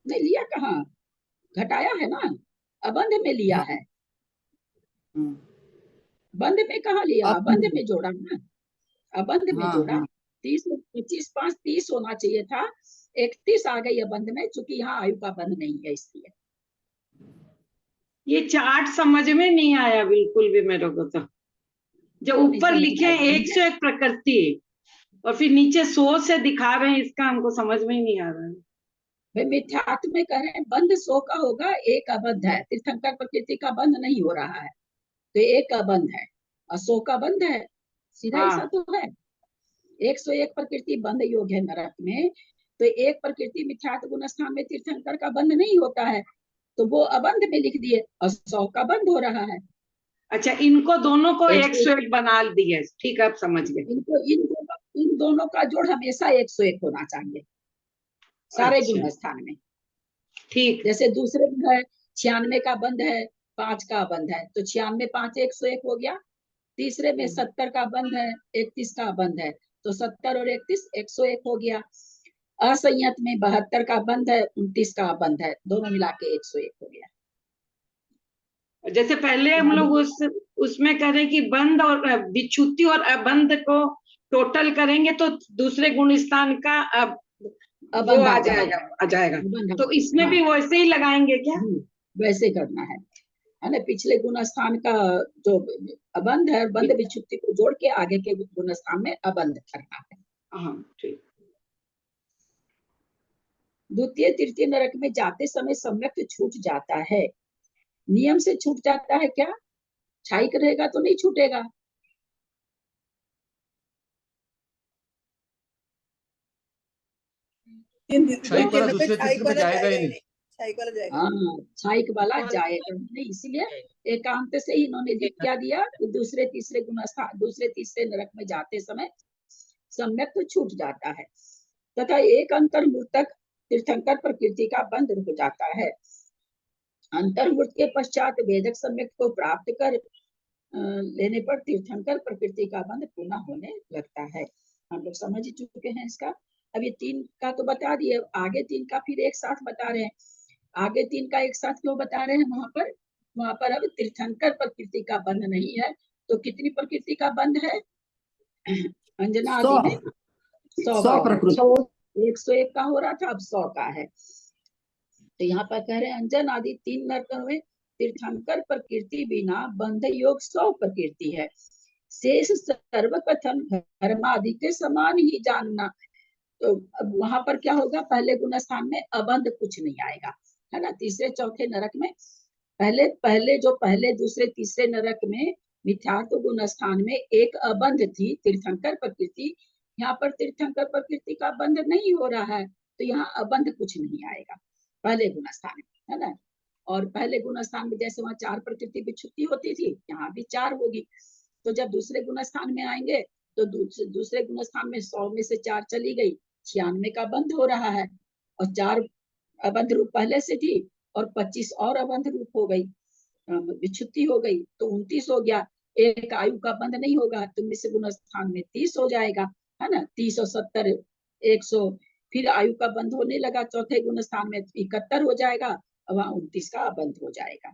A: नहीं लिया कहाँ, घटाया है ना, अबंध में लिया है। बंध में कहाँ लिया, अबंध में जोड़ा ना, अबंध में जोड़ा। 30 25 5 30 होना चाहिए था, 31 आ गई अबंध में, चूंकि यहाँ आयु का बंध नहीं है इसलिए।
M: ये चार्ट समझ में नहीं आया बिल्कुल भी मेरे को। तो जो ऊपर लिखे 101 प्रकृति और फिर नीचे 100 से दिखा रहे हैं, इसका हमको समझ में ही नहीं आ रहा है।
A: भाई मिथ्यात्व में कह रहे हैं बंध 100 का होगा, एक अबंध है। तीर्थंकर प्रकृति का बंध नहीं हो रहा है, तो एक अबंध है और 100 का बंध है, सीधा ऐसा तो है। 101 प्रकृति बंध योग है नरक में, तो एक प्रकृति मिथ्यात्व गुण स्थान में तीर्थंकर का बंध नहीं होता है, तो वो अबंध में लिख दिए और 100 का बंध हो रहा है।
M: अच्छा, इनको दोनों को 101 बना दिए, ठीक है, अब समझ गए।
A: इन दोनों का जोड़ हमेशा 101 होना चाहिए सारे गुण स्थान में।
M: ठीक,
A: जैसे दूसरे में है 96 का बंध है, 5 का बंध है, तो 96 5 101 हो गया। तीसरे में 70 का बंध है, 31 का बंध है, तो 70 और 31 101 हो गया। असंयत में 72 का बंध है, 29 का बंध है, दोनों मिला के 101 हो गया।
M: जैसे पहले हम लोग उसमें करें कि बंध और विच्छुति और अबंध को टोटल करेंगे तो दूसरे गुण स्थान का वो आ जाएगा। तो इसमें भी वैसे ही लगाएंगे क्या?
A: वैसे करना है ना, पिछले गुण स्थान का जो अबंध है, बंध विच्छुति को जोड़ के आगे के गुण स्थान में अबंध करना है।
M: हाँ, ठीक।
A: द्वितीय तृतीय नरक में जाते समय सम्यक छूट जाता है। नियम से छूट जाता है क्या? छाइक रहेगा तो नहीं छूटेगा।
E: छाइक वाला दूसरे तीसरे में जाएगा ही नहीं।
A: हाँ, छाइक वाला जाएगा नहीं, इसीलिए एकांत से ही इन्होंने क्या दिया कि दूसरे तीसरे गुण स्थान, दूसरे तीसरे नरक में जाते समय सम्यक छूट जाता है तथा एक अंतर्मूर्तक तीर्थंकर प्रकृति का बंध रुक जाता है। अंतर्मूर्त के पश्चात वेदक सम्यक को प्राप्त कर लेने पर तीर्थंकर प्रकृति का बंध पुनः होने लगता है। हम लोग समझ चुके हैं इसका। अब ये 3 का तो बता दिए, आगे 3 का फिर एक साथ बता रहे हैं। आगे 3 का एक साथ क्यों बता रहे हैं? वहां पर अब तीर्थंकर प्रकृति का बंध नहीं है, तो कितनी प्रकृति का बंध है? अंजना आदि में 100 प्रकृति। 101 का हो रहा था, अब 100 का है। तो यहाँ पर कह रहे हैं अंजन आदि 3 नरकों में तीर्थंकर प्रकृति बिना बंध योग 100 प्रकृति है। शेष सर्व कथन धर्मादि के समान ही जानना। तो अब वहां पर क्या होगा? पहले गुण स्थान में अबंध कुछ नहीं आएगा, है ना। तीसरे चौथे नरक में पहले दूसरे तीसरे नरक में मिथ्यात्व गुण स्थान में एक अबंध थी, तीर्थंकर प्रकृति। यहाँ पर तीर्थंकर प्रकृति का बंध नहीं हो रहा है, तो यहाँ अबंध कुछ नहीं आएगा पहले गुण स्थान में, है ना। और पहले गुण स्थान में जैसे वहाँ 4 प्रकृति विच्छुति होती थी, यहाँ भी 4 होगी। तो जब दूसरे गुण स्थान में आएंगे तो दूसरे गुण स्थान में 100 में से 4 चली गई, 96 का बंध हो रहा है, और 4 अबंध रूप पहले से थी और 25 और अबंध रूप हो गई, विच्छुति हो गई, तो 29 हो गया। एक आयु का बंध नहीं होगा, तो मिश्र गुण स्थान में 30 हो जाएगा, है ना। 30 और 70 100, फिर आयु का बंध होने लगा चौथे गुण स्थान में 71 हो जाएगा, वहां 29 का बंध हो जाएगा।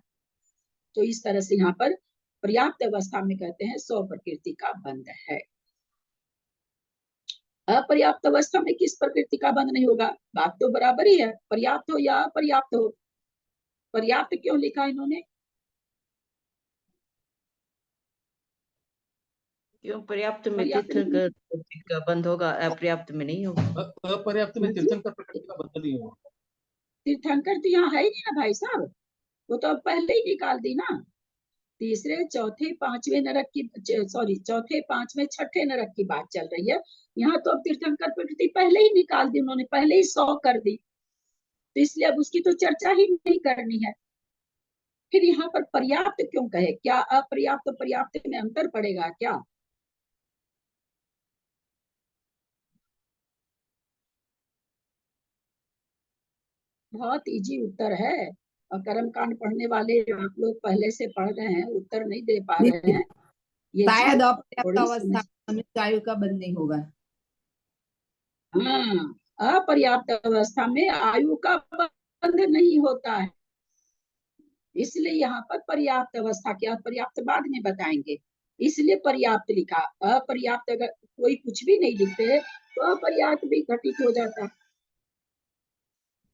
A: तो इस तरह से यहाँ पर पर्याप्त अवस्था में कहते हैं 100 प्रकृति का बंध है। अपर्याप्त अवस्था में किस प्रकृति का बंध नहीं होगा? बात तो बराबर ही है, पर्याप्त हो या अपर्याप्त हो। पर्याप्त क्यों लिखा इन्होंने?
N: क्यों? पर्याप्त में तीर्थंकर का बंध होगा, अपर्याप्त में नहीं होगा।
E: अपर्याप्त में तीर्थंकर प्रकृति का बंध नहीं होगा।
A: तीर्थंकर तो यहाँ है ही नहीं ना भाई साहब, वो तो पहले ही निकाल दी ना। तीसरे चौथे पांचवें नरक की, सॉरी चौथे पांचवें छठे नरक की बात चल रही है। यहाँ तो अब तीर्थंकर प्रकृति पहले ही निकाल दी उन्होंने, पहले ही 100 कर दी, तो इसलिए अब उसकी तो चर्चा ही नहीं करनी है। फिर यहाँ पर पर्याप्त क्यों कहे? क्या अपर्याप्त पर्याप्त में अंतर पड़ेगा क्या? बहुत इजी उत्तर है, और कर्म कांड पढ़ने वाले आप लोग पहले से पढ़ रहे हैं, उत्तर नहीं दे पा रहे हैं। ये
L: शायद
A: चीज
L: अपर्याप्त
A: थोड़ी
L: अवस्था
A: समझ।
L: में मनुष्य आयु का बंध नहीं होगा।
A: हाँ, अपर्याप्त अवस्था में आयु का बंध नहीं होता है, इसलिए यहाँ पर पर्याप्त अवस्था क्या, पर्याप्त बाद में बताएंगे, इसलिए पर्याप्त लिखा। अपर्याप्त अगर कोई कुछ भी नहीं लिखते तो अपर्याप्त भी घटित हो जाता है।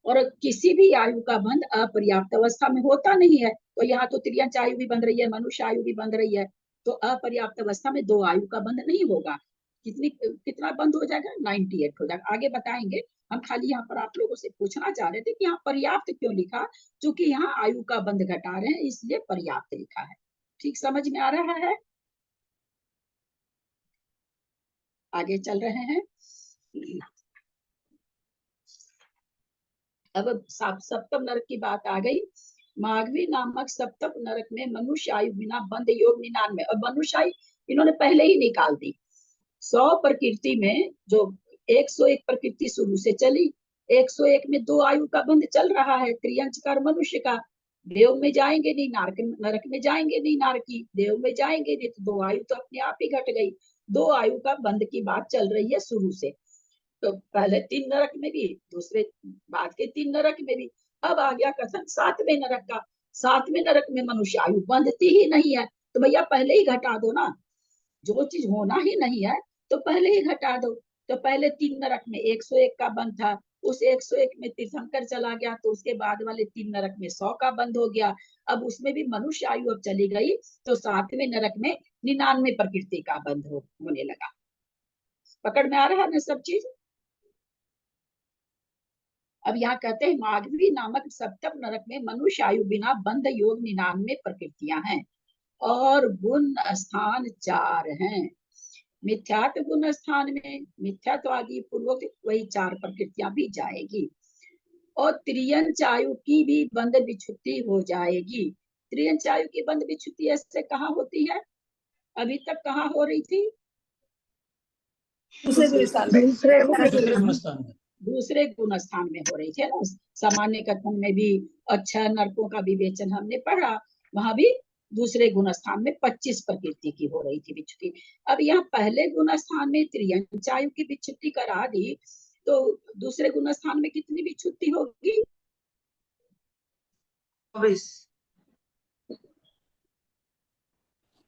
A: और किसी भी आयु का बंध अपर्याप्त अवस्था में होता नहीं है, तो यहाँ तो त्रियंच आयु भी बंध रही है, मनुष्य आयु भी बंध रही है, तो अपर्याप्त अवस्था में दो आयु का बंध नहीं होगा। कितना बंद हो जाएगा, 98 हो जाएगा। आगे बताएंगे। हम खाली यहाँ पर आप लोगों से पूछना चाह रहे थे कि यहाँ पर्याप्त क्यों लिखा, क्योंकि यहाँ आयु का बंध घटा रहे हैं, इसलिए पर्याप्त लिखा है। ठीक समझ में आ रहा है? आगे चल रहे हैं। अब सप्तम नरक की बात आ गई। माघवी नामक सप्तम नरक में मनुष्य आयु बिना बंध योग 99, और मनुष्य आयु इन्होंने पहले ही निकाल दी। 100 प्रकृति में जो 101 प्रकृति शुरू से चली, 101 में दो आयु का बंध चल रहा है, त्रियंच का मनुष्य का। देव में जाएंगे नहीं, नरक में जाएंगे नहीं, नारकी देव में जाएंगे नहीं, तो दो आयु तो अपने आप ही घट गई। दो आयु का बंध की बात चल रही है शुरू से। तो पहले 3 नरक में भी, दूसरे बाद के 3 नरक में भी। अब आ गया कथन 7वें नरक का। 7वें नरक में मनुष्य आयु बंधती ही नहीं है, तो भैया पहले ही घटा दो ना। जो चीज होना ही नहीं है तो पहले ही घटा दो। तो पहले 3 नरक में 101 का बंध था, उस 101 में तीर्थंकर चला गया, तो उसके बाद वाले 3 नरक में 100 का बंध हो गया। अब उसमें भी मनुष्य आयु अब चली गई, तो 7वें नरक में 99 प्रकृति का बंध होने लगा। पकड़ में आ रहा है ना सब चीज? अब यहाँ कहते हैं माघवी नामक सप्तम नरक में मनुष्य आयु बिना बंध योग 99 प्रकृतियां हैं, और गुण स्थान 4 हैं। मिथ्यात्व गुण स्थान में मिथ्यात्वादी पूर्वक वही 4 प्रकृतियां भी जाएगी, और त्रियंच आयु की भी बंध विच्छुत्ति हो जाएगी। त्रियंच आयु की बंध विच्छुत्ति ऐसे कहाँ होती है? अभी तक कहाँ हो रही थी? दूसरे गुण स्थान में हो रही थी ना। सामान्य कथन में भी अच्छा नरकों का विवेचन हमने पढ़ा, वहां भी दूसरे गुण स्थान में 25 प्रकृति की हो रही थी विच्छुत्ति। अब यहाँ पहले गुण स्थान में त्रियंच आयु की विच्छुत्ति करा दी, तो दूसरे गुण स्थान में कितनी विच्छुत्ति होगी?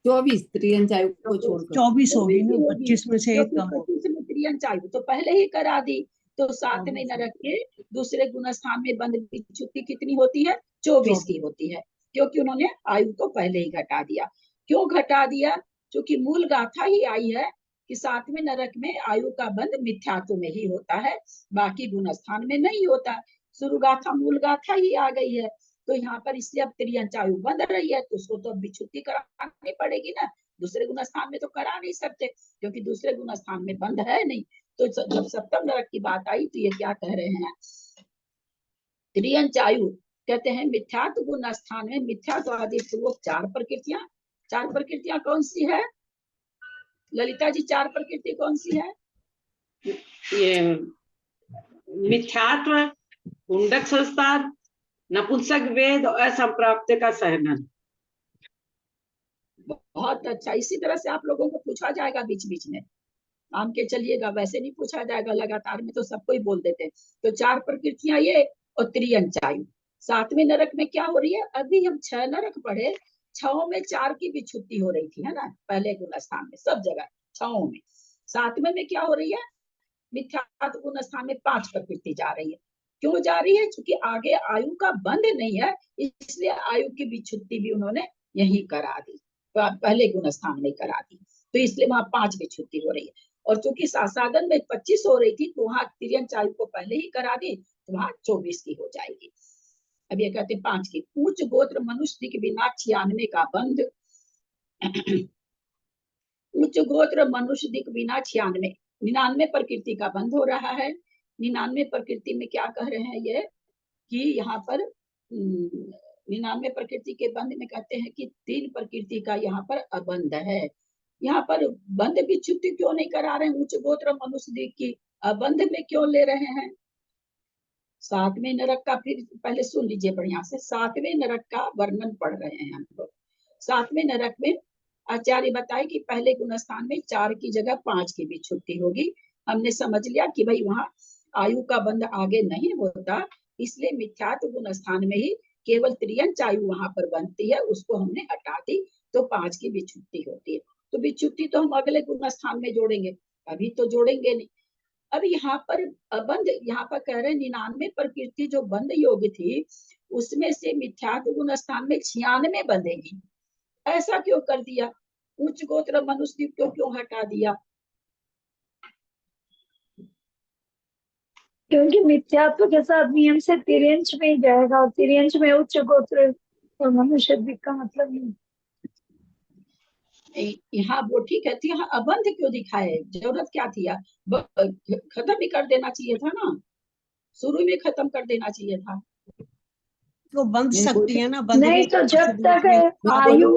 L: 24 त्रियंच आयु को छोड़कर
H: 24 होगी ना, 25 में से एक कम हो।
A: त्रियंच आयु तो पहले ही करा दी, तो 7वें नरक के दूसरे गुण स्थान में बंध विच्छुत्ति कितनी होती है? 24 की होती है, क्योंकि उन्होंने आयु को पहले ही घटा दिया। क्यों घटा दिया? क्योंकि मूल गाथा ही आई है कि 7वें नरक में आयु का बंध मिथ्यात्व में ही होता है, बाकी गुण स्थान में नहीं होता। शुरू गाथा मूल गाथा ही आ गई है, तो यहाँ पर इसलिए अब त्रियंच आयु बंध रही है, तो उसको तो अब विच्छुत्ति करानी पड़ेगी ना। दूसरे गुण स्थान में तो करा नहीं सकते, क्योंकि दूसरे गुण स्थान में बंध है नहीं। तो जब सप्तम नरक की बात आई तो ये क्या कह रहे हैं? त्रियंच आयु कहते हैं मिथ्यात्व गुण स्थान में मिथ्यात्वादी पूर्वक 4 प्रकृतियां। 4 प्रकृतियां कौन सी है ललिता जी? 4 प्रकृति कौन सी है?
M: ये मिथ्यात्व, हुंडक संस्कार, नपुंसक वेद और असंप्राप्त का सहनन।
A: बहुत अच्छा। इसी तरह से आप लोगों को पूछा जाएगा बीच बीच में, मान के चलिएगा, वैसे नहीं पूछा जाएगा लगातार में, तो सबको ही बोल देते हैं। तो 4 प्रकृतियां ये, और त्रियंच आयु। 7वें नरक में क्या हो रही है? अभी हम 6 नरक पढ़े, 6 में 4 की विच्छुत्ति हो रही थी, है ना, पहले गुण स्थान में सब जगह 6 में। 7वें में क्या हो रही है? मिथ्यात्व गुण स्थान में 5 प्रकृति जा रही है। क्यों जा रही है? क्योंकि आगे आयु का बंध नहीं है, इसलिए आयु की विच्छुत्ति भी उन्होंने यही करा दी, पहले गुण स्थान में करा दी, तो इसलिए वहां 5 विच्छुत्ति हो रही है। और चूंकि साधन में 25 हो रही थी, तो वहां त्रियंच आयु को पहले ही करा दी, तो वहां 24 की हो जाएगी। अब ये कहते हैं 5 की। उच्च गोत्र मनुष्य के बिना 96 का बंध। उच्च गोत्र मनुष्य दिक बिना 99 प्रकृति का बंध हो रहा है। 99 प्रकृति में क्या कह रहे हैं ये कि यहाँ पर 99 प्रकृति के बंध में कहते हैं कि 3 प्रकृति का यहाँ पर अबंध है। यहाँ पर बंध विच्छुत्ति क्यों नहीं करा रहे हैं? उच्च गोत्र मनुष्य दिक की अबंध में क्यों ले रहे हैं? सातवें नरक का फिर पहले सुन लीजिए बढ़िया से, सातवें नरक का वर्णन पढ़ रहे हैं हम लोग। सातवें नरक में आचार्य बताए कि पहले गुण स्थान में 4 की जगह 5 की भी छुट्टी होगी। हमने समझ लिया कि भाई वहां आयु का बंध आगे नहीं होता, इसलिए मिथ्यात्व गुण स्थान में ही केवल त्रियंच आयु वहां पर बनती है, उसको हमने हटा दी, तो 5 की भी छुट्टी होती है। तो भी छुट्टी तो हम अगले गुण स्थान में जोड़ेंगे, अभी तो जोड़ेंगे नहीं। अब यहाँ पर अबंध, यहाँ पर कह रहे हैं 99 प्रकृति जो बंध योग्य थी, उसमें से मिथ्यात्व गुण स्थान में 96 बंधेगी। ऐसा क्यों कर दिया? उच्च गोत्र मनुष्य को क्यों हटा दिया?
I: क्योंकि मिथ्यात्व के साथ नियम से तिर्यंच में ही जाएगा, और तिर्यंच में उच्च गोत्र और मनुष्य द्वीप का मतलब नहीं।
A: यहाँ वो ठीक है, यहाँ अबंध क्यों दिखाए? जरूरत क्या थी? खत्म ही कर देना चाहिए था ना, शुरू में खत्म कर देना चाहिए था।
H: तो बंध सकती है ना,
I: नहीं तो जब तक आयु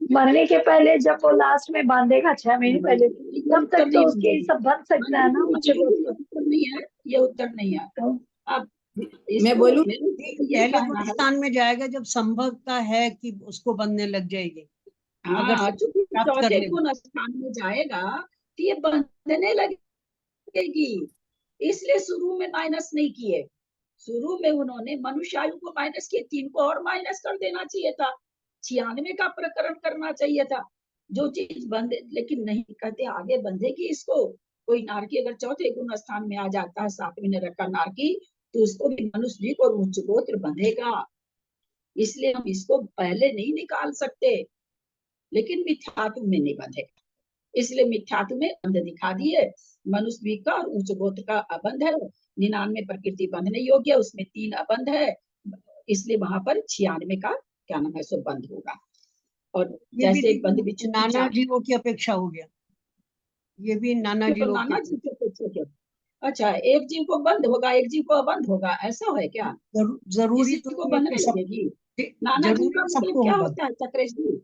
I: मरने के पहले, जब वो लास्ट में बांधेगा 6 महीने पहले, तब तक तो उसके ही सब बंध सकता है ना उच्च गोत्र।
A: उत्तर नहीं है, ये उत्तर नहीं है। अब
L: मैं बोलूं,
H: पहले गुणस्थान में जाएगा जब संभवता है कि उसको बंधने लग जाएगी।
A: हाँ, चूंकि चौथे गुण स्थान में जाएगा तो ये बंधने लगेगी, इसलिए शुरू में माइनस नहीं किए। शुरू में उन्होंने मनुष्य आयु को माइनस किए, 3 को और माइनस कर देना चाहिए था, 96 का प्रकरण करना चाहिए था, जो चीज बंद, लेकिन नहीं कहते आगे बंधेगी इसको। कोई नारकी अगर चौथे गुण स्थान में आ जाता है, 7वें नरक का नारकी, तो उसको भी मनुष्य और उच्च गोत्र बंधेगा, इसलिए हम इसको पहले नहीं निकाल सकते, लेकिन मिथ्यात्व में नहीं बंधेगा, इसलिए मिथ्यात्व में बंध दिखा दिए। मनुष्य का और उच्च गोत्र का अबंध है, 99 प्रकृति बंधने योग्य, उसमें 3 अबंध है, इसलिए वहां पर 96 का क्या नाम है सो बंध होगा। और जैसे बंध विच्छेद
H: नाना जीवों की अपेक्षा हो गया, ये भी नाना जीवों
A: नाना जीव की अपेक्षा क्यों? अच्छा, एक जीव को बंद होगा, एक जीव को अबंध होगा, ऐसा है क्या?
H: जरूरी
A: किसी को बंधने लगेगी? नाना जीव का मतलब क्या होता है चक्रेश जी?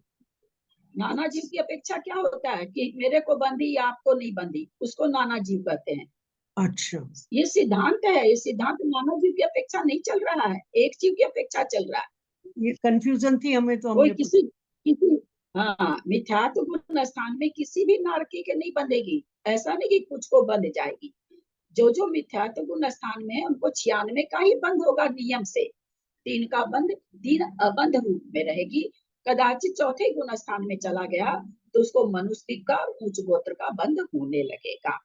A: नाना जीव की अपेक्षा क्या होता है कि मेरे को बंधी आपको नहीं बंधी, उसको नाना जीव कहते हैं।
H: अच्छा,
A: ये सिद्धांत है, ये सिद्धांत नाना जीव की अपेक्षा नहीं चल रहा है, एक जीव की अपेक्षा चल रहा है।
H: ये कंफ्यूजन थी हमें, तो
A: कोई किसी हाँ, मिथ्यात्व गुण स्थान में किसी भी नारकी के नहीं बंधेगी, ऐसा नहीं कि कुछ को बंध जाएगी। जो जो मिथ्यात्व गुण स्थान में है उनको 96 का ही बंध होगा नियम से, 3 का बंध, 3 अबंध रूप में रहेगी। कदाचित चौथे गुण स्थान में चला गया तो उसको मनुष्य का उच्च गोत्र का बंध होने लगेगा।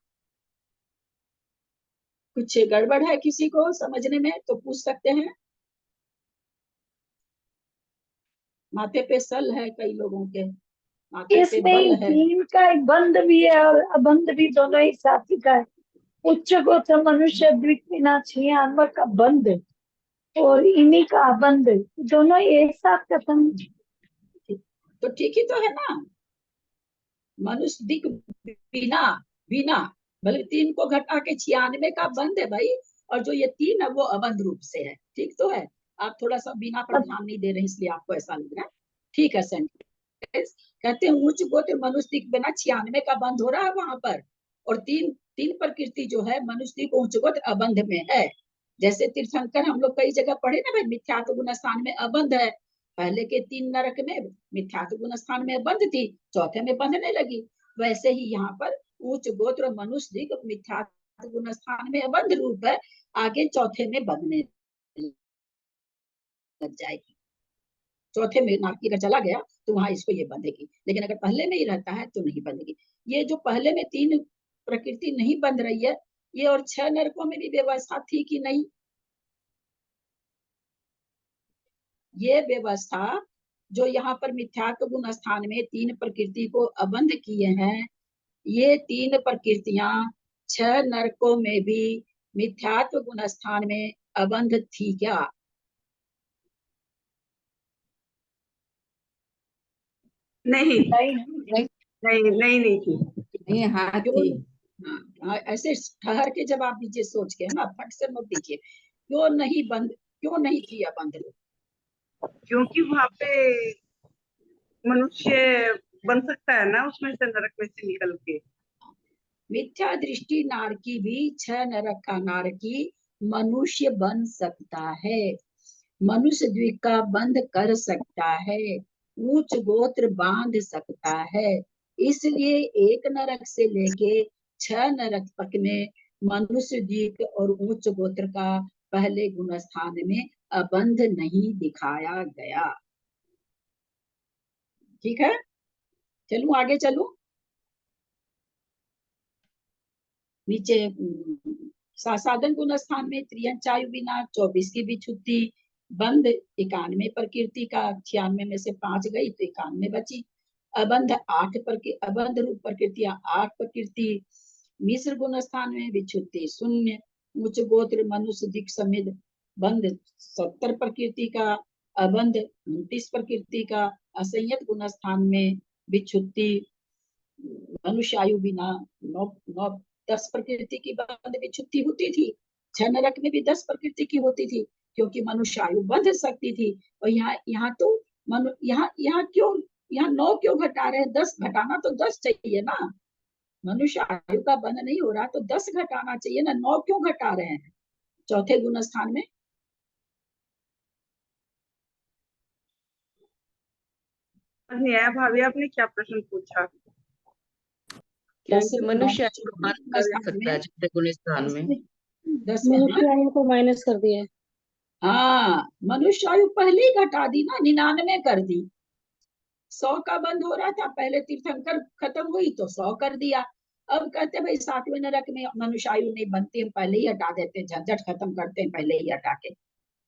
A: कुछ गड़बड़ है किसी को समझने में तो पूछ सकते हैं। माथे पे सल है कई लोगों के, माथे पे
I: इसमें
A: बल है।
I: 3 का एक बंध भी है और अबंध भी, दोनों ही साथ का है। उच्च गोत्र मनुष्य द्विक 96 का बंध और इन्हीं का अबंध, दोनों एक साथ खत्म।
A: तो ठीक ही तो है ना, मनुष्य दिक बिना बिना बल्कि 3 को घटा के 96 का बंध है भाई, और जो ये 3 है वो अबंध रूप से है, ठीक तो है। आप थोड़ा सा बिना पर ध्यान नहीं दे रहे इसलिए आपको ऐसा लग रहा है, ठीक है। सेंटेंस कहते हैं उच्च गोत्र मनुष्य दिक बिना 96 का बंध हो रहा है वहां पर, और तीन प्रकृति जो है मनुष्य को उच्च गोत्र अबंध में है। जैसे तीर्थंकर हम लोग कई जगह पढ़े ना भाई, मिथ्यात्व गुण स्थान में अबंध है, पहले के 3 नरक में मिथ्यात्व गुण स्थान में बंध थी, चौथे में बंधने लगी। वैसे ही यहाँ पर उच्च गोत्र मनुष्य मिथ्यात्व गुण स्थान में अबंध रूप है, आगे चौथे में बंधने लग जाएगी। चौथे में नारकी का चला गया तो वहां इसको ये बंधेगी, लेकिन अगर पहले में ही रहता है तो नहीं बंधेगी। ये जो पहले में 3 प्रकृति नहीं बंध रही है, ये और 6 नरकों में भी व्यवस्था थी कि नहीं? ये व्यवस्था जो यहाँ पर मिथ्यात्व गुण स्थान में 3 प्रकृति को अबंध किए हैं, ये 3 प्रकृतियां 6 नरकों में भी मिथ्यात्व गुण स्थान में अबंध थी क्या?
K: नहीं थी।
L: नहीं, हाँ थी।
A: हाँ, ऐसे ठहर के जवाब दीजिए, सोच के, है ना, फट से मत दीजिए। क्यों नहीं बंद, क्यों नहीं थी अबंध?
K: क्योंकि वहां पे मनुष्य बन सकता है ना उसमें से, नरक में से निकल के।
A: मिथ्या दृष्टि नारकी भी 6 नरक का नारकी मनुष्य बन सकता है, मनुष्य द्वीप का बंध कर सकता है, ऊंच गोत्र बांध सकता है। इसलिए एक नरक से लेके 6 नरक तक में मनुष्य द्वीप और उच्च गोत्र का पहले गुण स्थान में अबंध नहीं दिखाया गया। ठीक है, चलूं आगे चलूं। नीचे साधन गुण स्थान में त्रियंचायु बिना 24 की विच्छुत्ति, बंध 91 प्रकृति का, 96 में से 5 गई तो 91 बची। अबंध 8 अबंध रूप प्रकृतियां 8 प्रकृति। मिश्र गुण स्थान में विच्छुत्ति 0, उच्च गोत्र मनुष्य दिक समेत बंध 70 प्रकृति का, अबंध 29 प्रकृति का। असंयत गुण स्थान में विच्छुत्ति मनुष्य आयु बिना 10 प्रकृति की बंध विच्छुत्ति होती थी। 6 नरक में भी 10 प्रकृति की होती थी, क्योंकि मनुष्य आयु बंध सकती थी। और यहाँ तो यहाँ क्यों, यहाँ 9 क्यों घटा रहे हैं? 10 घटाना तो 10 चाहिए ना, मनुष्य आयु का बंध नहीं हो रहा तो 10 घटाना चाहिए ना, 9 क्यों घटा रहे हैं चौथे गुण स्थान में?
K: नहीं आया भाभी, आपने क्या प्रश्न पूछा?
N: मनुष्य आयु को मान कर सकता है चौथे गुण स्थान में।
J: मनुष्य आयु को माइनस कर दिया है।
A: हाँ, मनुष्य आयु पहले ही घटा दी ना, 99 कर दी। 100 का बंद हो रहा था, पहले तीर्थंकर खत्म हुई तो 100 कर दिया। अब कहते भाई 7वें नरक में मनुष्य आयु नहीं बनती, हम पहले ही हटा देते, झंझट खत्म करते हैं पहले ही हटा के।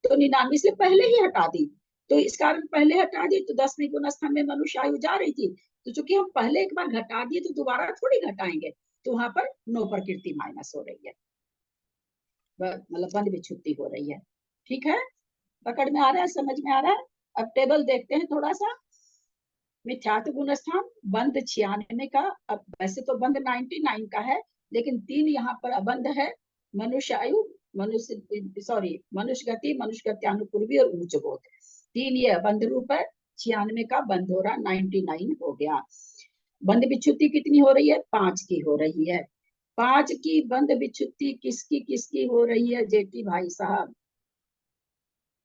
A: तो 99 से पहले ही हटा दी, तो इस कारण पहले हटा दी तो 10वें गुण स्थान में मनुष्य आयु जा रही थी। तो चूंकि हम पहले एक बार घटा दिए तो दोबारा थोड़ी घटाएंगे, तो वहां पर 9 प्रकृति माइनस हो रही है, मतलब बंध विच्छुत्ति हो रही है। ठीक है, पकड़ में आ रहा है, समझ में आ रहा है? अब टेबल देखते हैं थोड़ा सा। मिथ्यात्व गुण स्थान बंध 96 का, अब वैसे तो बंध 99 का है, लेकिन 3 यहाँ पर अबंध है। मनुष्य आयु, मनुष्य गति, मनुष्य गत्यानुपूर्वी और उच्च गोत्र, 3 ये अबंध रूप है। 96 का बंध हो रहा, 99 हो गया। बंध विच्छुत्ति कितनी हो रही है? 5 की हो रही है। 5 की बंध विच्छुत्ति किसकी किसकी हो रही है जेठी भाई साहब?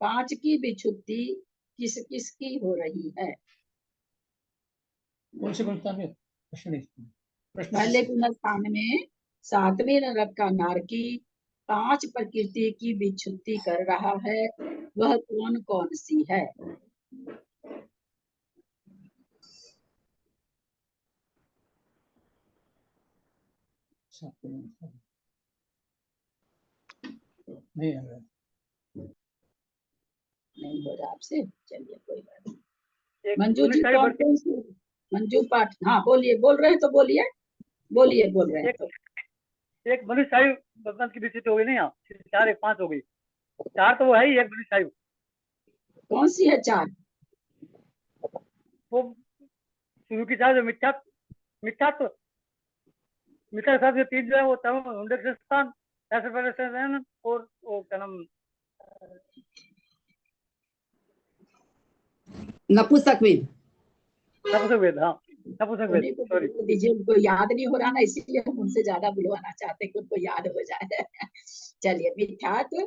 A: 5 की विच्छुत्ति किस किसकी हो रही है?
E: कौन से गुण स्थान में?
A: पहले गुण स्थान में 7वें नरक का नारकी 5 प्रकृति की विच्छुत्ति कर रहा है, वह कौन कौन सी है?
E: नहीं आ रहा,
A: नहीं हो रहा आपसे, चलिए कोई बात नहीं। मंजू जी कौन कौन सी? मंजू पाठ, हाँ बोलिए, बोल रहे हैं तो बोलिए, बोलिए बोल रहे हैं तो।
C: एक मनुष्य आयु भगवान की विच्छित हो गई, नहीं 4 1 5 हो गई, 4 तो वो है ही। एक मनुष्य आयु
A: कौन सी है? 4
C: वो शुरू की 4 जो मिथ्यात्व जो 3 जो है वो तरुण स्थान और वो क्या नाम,
L: नपुंसक वेद।
C: हाँ नपुंसक वेद, सॉरी
A: दीजिए, उनको याद नहीं हो रहा ना, इसीलिए हम उनसे ज्यादा बुलवाना चाहते हैं कि उनको याद हो जाए। चलिए, मिथ्यात्व,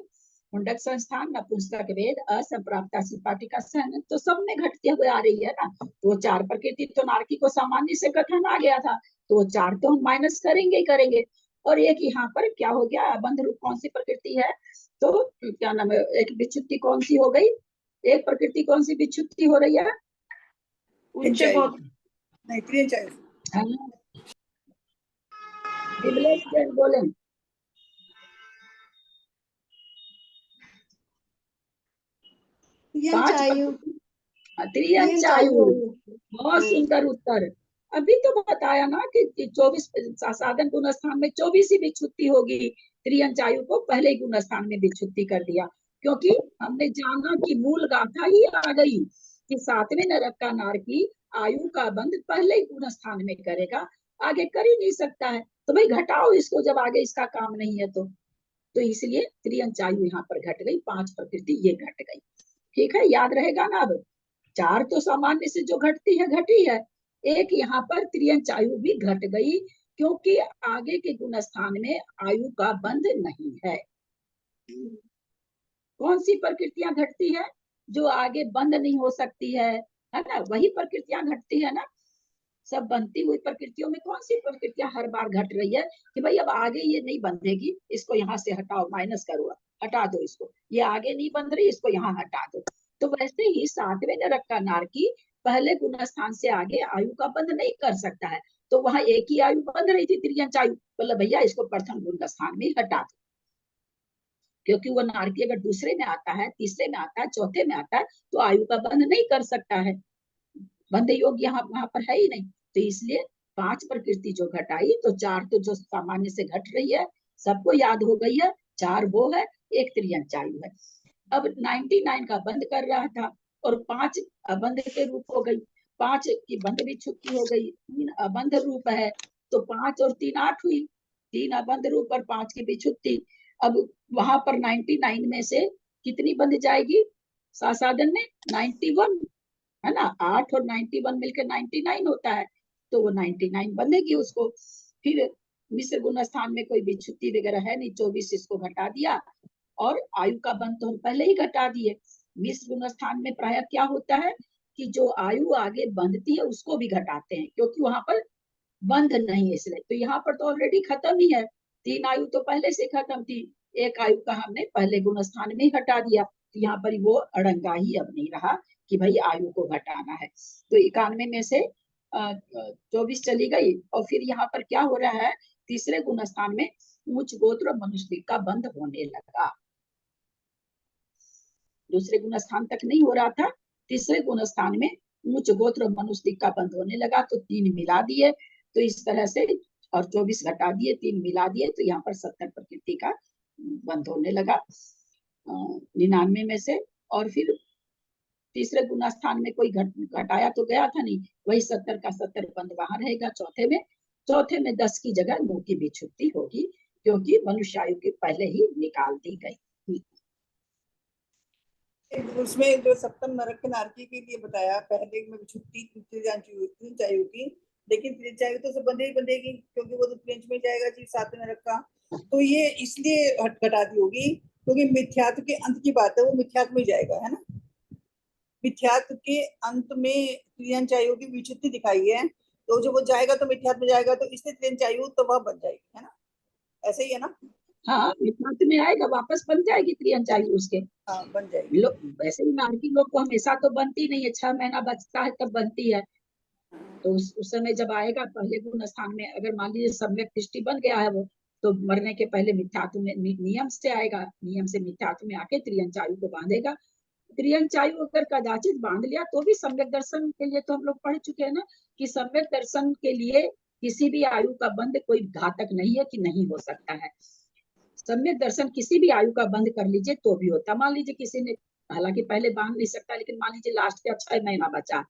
A: मुंडक संस्थान, नपुंसक वेद, असंप्राप्ता सिपाटिका सहन, तो सब में घटते हुए आ रही है ना। तो 4 प्रकृति तो नारकी को सामान्य से कथन आ गया था, तो 4 तो हम माइनस करेंगे ही करेंगे। और एक यहाँ पर क्या हो गया, बंध रूप कौन सी प्रकृति है? तो क्या नाम है, एक विच्छुत्ति कौन सी हो गई? एक प्रकृति कौन सी विच्छुत्ति हो रही है?
F: उच्च गोत्र नहीं, त्रियंचायु।
A: बोले त्रियंचायु। बहुत सुंदर उत्तर। अभी तो बताया ना कि 24 साधन गुण स्थान में 24 ही विच्छुत्ति होगी, त्रियंचायु को पहले गुण स्थान में विच्छुत्ति कर दिया, क्योंकि हमने जाना कि मूल गाथा ही आ गई कि 7वें नरक का नारकी आयु का बंध पहले ही गुण स्थान में करेगा, आगे कर ही नहीं सकता है। तो भाई घटाओ इसको, जब आगे इसका काम नहीं है तो इसलिए त्रियंचायु यहाँ पर घट गई, 5 प्रकृति ये घट गई। ठीक है, याद रहेगा ना। अब 4 तो सामान्य से जो घटती है घटी है, एक यहाँ पर त्रियंचायु भी घट गई, क्योंकि आगे के गुण स्थान में आयु का बंध नहीं है। कौन सी प्रकृतियां घटती है? जो आगे बंद नहीं हो सकती है ना, वही प्रकृतियां घटती है ना। सब बनती हुई प्रकृतियों में कौन सी प्रकृतियां हर बार घट रही है कि भाई अब आगे ये नहीं बंधेगी, इसको यहाँ से हटाओ, माइनस करो, हटा दो इसको, ये आगे नहीं बंध रही, इसको यहाँ हटा दो। तो वैसे ही सातवें नरक का नारकी पहले गुण स्थान से आगे आयु का बंध नहीं कर सकता है। तो वहां एक ही आयु बंध रही थी, त्रियंच आयु, बोला भैया इसको प्रथम गुण स्थान में हटा दो, क्योंकि वो नारकी अगर दूसरे में आता है, तीसरे में आता है, चौथे में आता है, तो आयु का बंध नहीं कर सकता है, बंध योग यहाँ वहां पर है ही नहीं। तो इसलिए 5 प्रकृति जो घटाई, तो 4 तो जो सामान्य से घट रही है, सबको याद हो गई है, 4 वो है, 1 त्रियंच आयु है। अब 99 का बंद कर रहा था और 5 अबंध के रूप हो गई, 5 की बंध भी छुट्टी हो गई, 3 अबंध रूप है, तो 5 और 3 8 हुई, 3 अबंध रूप और 5 की भी छुट्टी। अब वहां पर 99 में से कितनी बंध जाएगी? साधन में 91 है ना, 8 और 91 मिलकर 99 होता है, तो वो 99 बंधेगी उसको। फिर मिश्र गुण स्थान में कोई भी छुट्टी वगैरह है नहीं, 24 इसको घटा दिया, और आयु का बंध तो हम पहले ही घटा दिए। मिश्र गुण स्थान में प्राय क्या होता है कि जो आयु आगे बंधती है उसको भी घटाते हैं, क्योंकि वहां पर बंध नहीं है इसलिए। तो यहाँ पर तो ऑलरेडी खत्म ही है, 3 आयु तो पहले से खत्म थी, 1 आयु का हमने पहले गुण स्थान में हटा दिया, तो यहाँ पर वो अड़ंगा ही अब नहीं रहा कि भाई आयु को घटाना है। तो 91 में से 24 चली गई, और फिर यहाँ पर क्या हो रहा है, तीसरे गुण स्थान में उच्च गोत्र मनुष्य का बंध होने लगा। दूसरे गुण स्थान तक नहीं हो रहा था, तीसरे गुण स्थान में उच्च गोत्र मनुष्य का बंध होने लगा, तो 3 मिला दिए, तो इस तरह से, और 24 घटा दिए, 3 मिला दिए, तो यहाँ पर 70 प्रकृति का बंध होने लगा 99 में से। और फिर तीसरे गुण स्थान में कोई घटाया तो गया था नहीं, वही 70 का 70 बंध वहां रहेगा चौथे में 10 की जगह 9 की भी छुट्टी होगी, क्योंकि मनुष्य आयु के पहले ही निकाल दी गई।
F: उसमें जो सप्तम नरक के नारकी के लिए बताया, पहले में छुट्टी त्रियंच आयु की, लेकिन त्रियंच आयु तो सब बंधेगी, क्योंकि वो तो त्रियंच में जाएगा जी, 7वें नरक का। तो ये इसलिए घटा दी होगी क्योंकि मिथ्यात्व के अंत की बात है, वो मिथ्यात्व में जाएगा, है ना। मिथ्यात्व के अंत में त्रियंच आयु की विच्युति दिखाई है, तो जब वो जाएगा तो मिथ्यात्व में जाएगा, तो इसलिए त्रियंच आयु तो वह बन जाएगी, है ना, ऐसे ही है ना।
A: हाँ, मिथ्यात्व में आएगा, वापस बन जाएगी त्रियंच आयु उसके।
F: हाँ, बन जाएगी।
A: वैसे भी नारकी लोग को हमेशा तो बनती नहीं है, 6 महीना बचता है तब बनती है। तो उस समय जब आएगा पहले गुण स्थान में, अगर मान लीजिए सम्यक दृष्टि बन गया है वो, तो मरने के पहले मिथ्यात्व में नियम से आएगा, नियम से मिथ्यात्व में आके त्रियंच आयु को बांधेगा। त्रियंच आयु अगर कदाचित बांध लिया तो भी सम्यक दर्शन के लिए तो हम लोग पढ़ चुके हैं ना, कि सम्यक दर्शन के लिए किसी भी आयु का बंध कोई घातक नहीं है, कि नहीं हो सकता है। सम्यक दर्शन किसी भी आयु का बंद कर लीजिए तो भी होता। मान लीजिए किसी ने, हालांकि पहले बांध नहीं सकता, लेकिन मान लीजिए लास्ट का 6 महीना बचा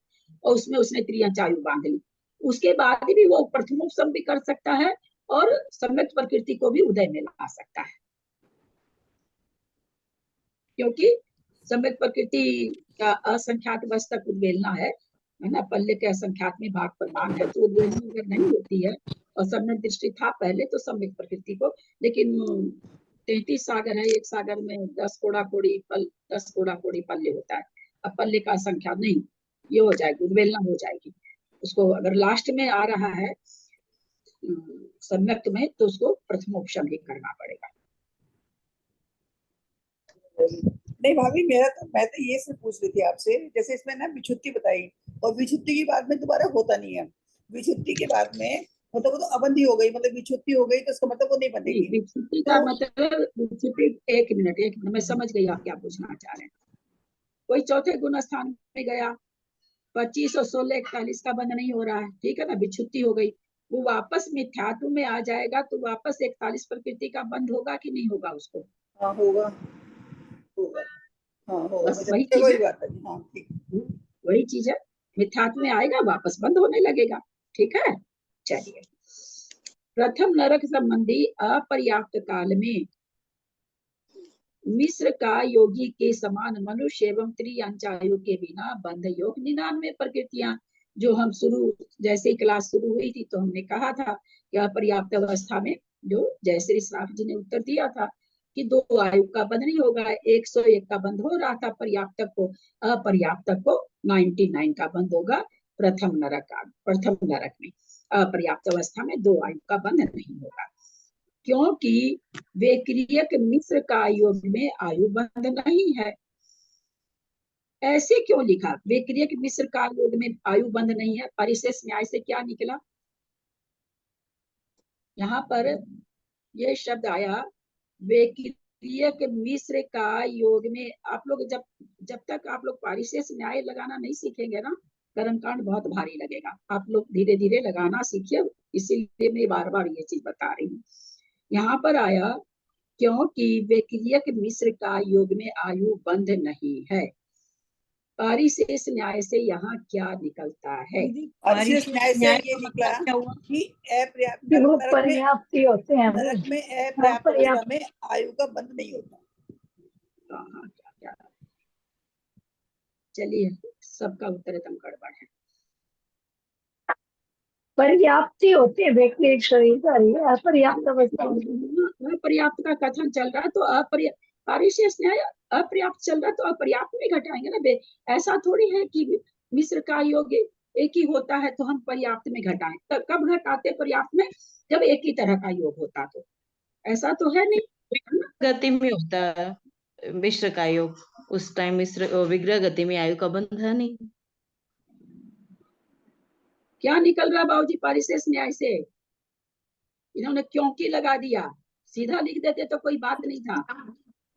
A: और उसमें उसने त्रियंच आयु बांध ली, उसके बाद भी वो प्रथमोपसम भी कर सकता है और सम्यक प्रकृति को भी उदय में ला सकता है, क्योंकि सम्यक प्रकृति का असंख्यात वर्ष तक उद्वेलना है ना, पल्ले के असंख्यात में भाग प्रमाण है, तो उद्वेलना अगर नहीं होती है और सम्यक दृष्टि था पहले तो सम्यक प्रकृति को, लेकिन 33 सागर है, एक सागर में 10 कोड़ा कोड़ी पल्ले होता है, अब पल्ले का संख्या नहीं, ये हो जाएगी, उद्वेलना हो जाएगी उसको। अगर लास्ट में आ रहा है सम्यक में, तो उसको प्रथमोपशम ही करना पड़ेगा।
F: नहीं भाभी, मैं तो ये सिर्फ पूछ रही थी आपसे, जैसे इसमें ना विच्युति बताई, और विच्युति की बाद में दोबारा होता नहीं है, विच्युति के बाद में मतलब वो तो अबंधी हो गई, मतलब विच्युति हो गई, तो उसका मतलब वो नहीं बनेगी।
A: विच्युति का मतलब, विच्युति, एक मिनट मैं समझ गई आप क्या पूछना चाह रहे हैं। कोई चौथे गुण स्थान में गया, 25 और 16 41 का बंध नहीं हो रहा है, ठीक है ना, विच्युति हो गई, वो वापस मिथ्यात्व में आ जाएगा, तो वापस 41 प्रकृति का बंध होगा कि नहीं होगा उसको?
F: हाँ, होगा। हाँ, होगा,
A: बस वही चीज है।
F: हाँ, ठीक,
A: वही चीज है, मिथ्यात्व में आएगा, वापस बंद होने लगेगा, ठीक है। चलिए, प्रथम नरक संबंधी अपर्याप्त काल में मिश्र का योगी के समान मनुष्य एवं त्रियंच आयु के बिना बंध योग 99 प्रकृतियां, जो हम शुरू, जैसे ही क्लास शुरू हुई थी तो हमने कहा था कि अपर्याप्त अवस्था में, जो जयश्री श्राफ जी ने उत्तर दिया था कि 2 आयु का बंध नहीं होगा। 101 का बंध हो रहा था पर्याप्तक को, अपर्याप्तक को 99 का बंध होगा प्रथम नरक में। अपर्याप्त अवस्था में 2 आयु का बंध नहीं होगा, क्योंकि वेक्रियक मिश्र का योग में आयु बंध नहीं है। ऐसे क्यों लिखा? वेक्रियक मिश्र का योग में आयु बंध नहीं है, परिशेष न्याय से क्या निकला? यहाँ पर ये शब्द आया वेक्रियक मिश्र का योग में। आप लोग जब तक आप लोग परिशेष न्याय लगाना नहीं सीखेंगे ना, कर्मकांड बहुत भारी लगेगा। आप लोग धीरे धीरे लगाना सीखिए, इसीलिए मैं बार बार ये चीज बता रही हूँ। यहाँ पर आया क्योंकि वेक्रियक मिश्र का योग में आयु बंध नहीं है। परिशेष न्याय से यहाँ क्या निकलता है?
F: परिशेष न्याय से ये निकला कि अपर्याप्त
I: वो पर्याप्ति होते हैं,
F: नरक में अपर्याप्त अवस्था में आयु का बंध नहीं होता।
A: क्या चलिए, सबका उत्तर एकदम गड़बड़ है।
I: पर्याप्ति होती है व्यक्ति एक शरीर का, अपर्याप्त अवस्था।
A: अपर्याप्त का कथन चल रहा है तो परिशेष न्याय अपर्याप्त चल रहा है तो अपर्याप्त में घटाएंगे ना। ऐसा थोड़ी है कि मिश्र का योग एक ही होता है तो हम पर्याप्त में घटाएं। तब कब घटाते पर्याप्त में? जब एक ही तरह का योग होता तो। ऐसा तो है नहीं।
N: गति में होता है मिश्र का योग, उस टाइम मिश्र विग्रह गति में आयु का बंध है नहीं।
A: क्या निकल रहा बाबूजी परिशेष न्याय से? इन्होंने क्योंकि लगा दिया, सीधा लिख देते तो कोई बात नहीं था।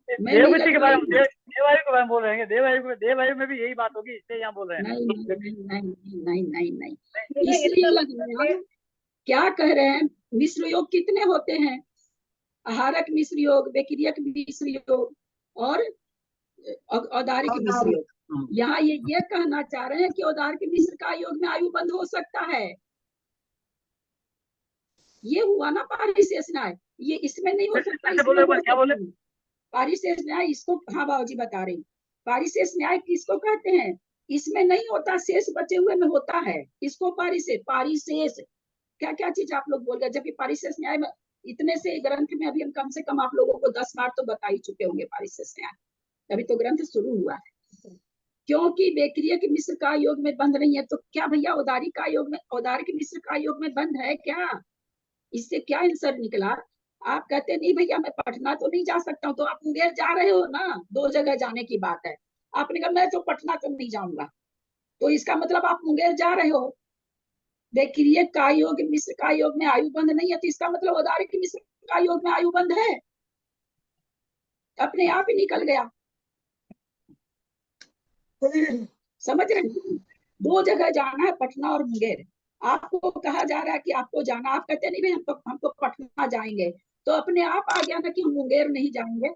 C: देवगति के बारे में, देवायु के बारे में बोल रहे हैं। देवायु में भी यही बात होगी, इसलिए यहाँ बोल रहे हैं।
A: नहीं, इसलिए लग रहा। क्या कह रहे हैं? मिश्र योग कितने होते हैं? आहारक मिश्र योग, वेक्रियक मिश्र योग और औदारिक मिश्र योग। यहाँ ये कहना चाह रहे हैं कि औदारिक मिश्र का योग में आयु बंध हो सकता है। ये हुआ ना परिशेष न्याय। ये इसमें नहीं हो सकता। परिशेष न्याय इसको, हाँ बाबूजी बता रही, परिशेष न्याय किसको कहते हैं? इसमें नहीं होता, शेष बचे हुए में होता है। इसको परिशेष क्या क्या चीज आप लोग बोल गए, जबकि परिशेष न्याय में इतने से ग्रंथ में अभी हम कम से कम आप लोगों को 10 बार तो बता ही चुके होंगे परिशेष न्याय। अभी तो ग्रंथ शुरू हुआ है। क्योंकि वेक्रियक मिश्र का योग में बंध नहीं है, तो क्या भैया औदारिक मिश्र का योग में बंध है क्या? इससे क्या आंसर निकला? आप कहते नहीं भैया मैं पटना तो नहीं जा सकता हूँ, तो आप मुंगेर जा रहे हो ना, 2 जगह जाने की बात है। आपने कहा मैं तो पटना तो नहीं जाऊंगा, तो इसका मतलब आप मुंगेर जा रहे हो। वेक्रियक का योग मिश्र का योग में आयु बंध नहीं है, तो इसका मतलब औदारिक मिश्र का योग में आयु बंध है। अपने आप ही निकल गया। समझ रहे हैं? 2 जगह जाना है, पटना और मुंगेर। आपको कहा जा रहा है कि आपको जाना, आप कहते नहीं भाई हम तो पटना जाएंगे, तो अपने आप आ गया ना कि हम मुंगेर नहीं जाएंगे।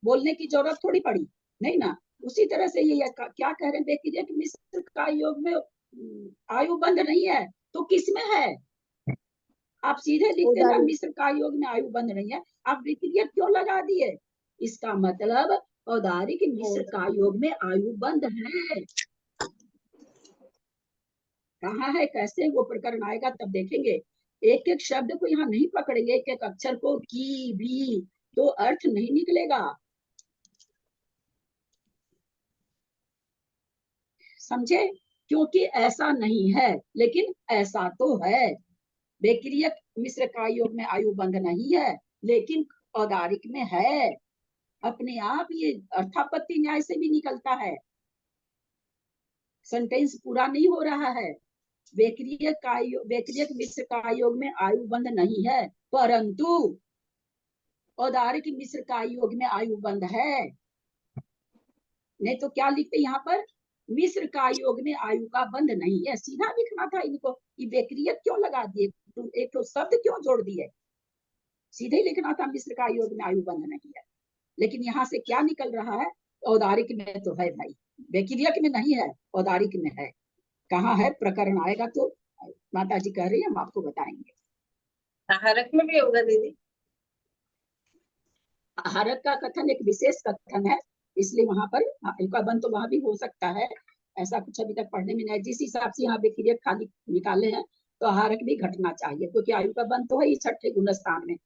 A: बोलने की जरूरत थोड़ी पड़ी, नहीं ना। उसी तरह से ये क्या कह रहे हैं? देखिए कि मिश्र का योग में आयु बंध नहीं है, तो किसमें है? आप सीधे लिख देना मिश्र का योग में आयु बंध नहीं है। आप विक्रियक क्यों लगा दिए? इसका मतलब औदारिक मिश्र का योग में आयु बंध है। कहाँ है, कैसे वो प्रकरण आएगा तब देखेंगे। एक एक शब्द को यहाँ नहीं पकड़ेंगे, एक एक अक्षर को की भी, तो अर्थ नहीं निकलेगा। समझे? क्योंकि ऐसा नहीं है, लेकिन ऐसा तो है। वेक्रियक मिश्र का योग में आयु बंध नहीं है, लेकिन औदारिक में है। अपने आप ये अर्थापत्ति न्याय से भी निकलता है। सेंटेंस पूरा नहीं हो रहा है। वेक्रियक मिश्र का योग में आयु बंध नहीं है, परंतु औदारिक मिश्र का योग में आयु बंध है। नहीं तो क्या लिखते यहाँ पर? मिश्र का योग में आयु का बंध नहीं है। सीधा लिखना था इनको, कि वेक्रियक क्यों लगा दिए, तुम एक तो शब्द क्यों जोड़ दिए? सीधे लिखना था मिश्र का योग में आयु बंध नहीं है। लेकिन यहाँ से क्या निकल रहा है? औदारिक में तो है भाई, वेक्रियक में नहीं है, औदारिक में है। कहाँ है? प्रकरण आएगा तो माता जी कह रही है, हम आपको बताएंगे।
K: आहारक में भी होगा दीदी?
A: आहारक का कथन एक विशेष कथन है, इसलिए वहां पर आयु का बंध तो वहां भी हो सकता है। ऐसा कुछ अभी तक पढ़ने में नहीं। जिस हिसाब से यहाँ वेक्रियक खाली निकाले हैं, तो आहारक भी घटना चाहिए, क्योंकि आयु का बंध तो है ही 6ठे गुण स्थान में।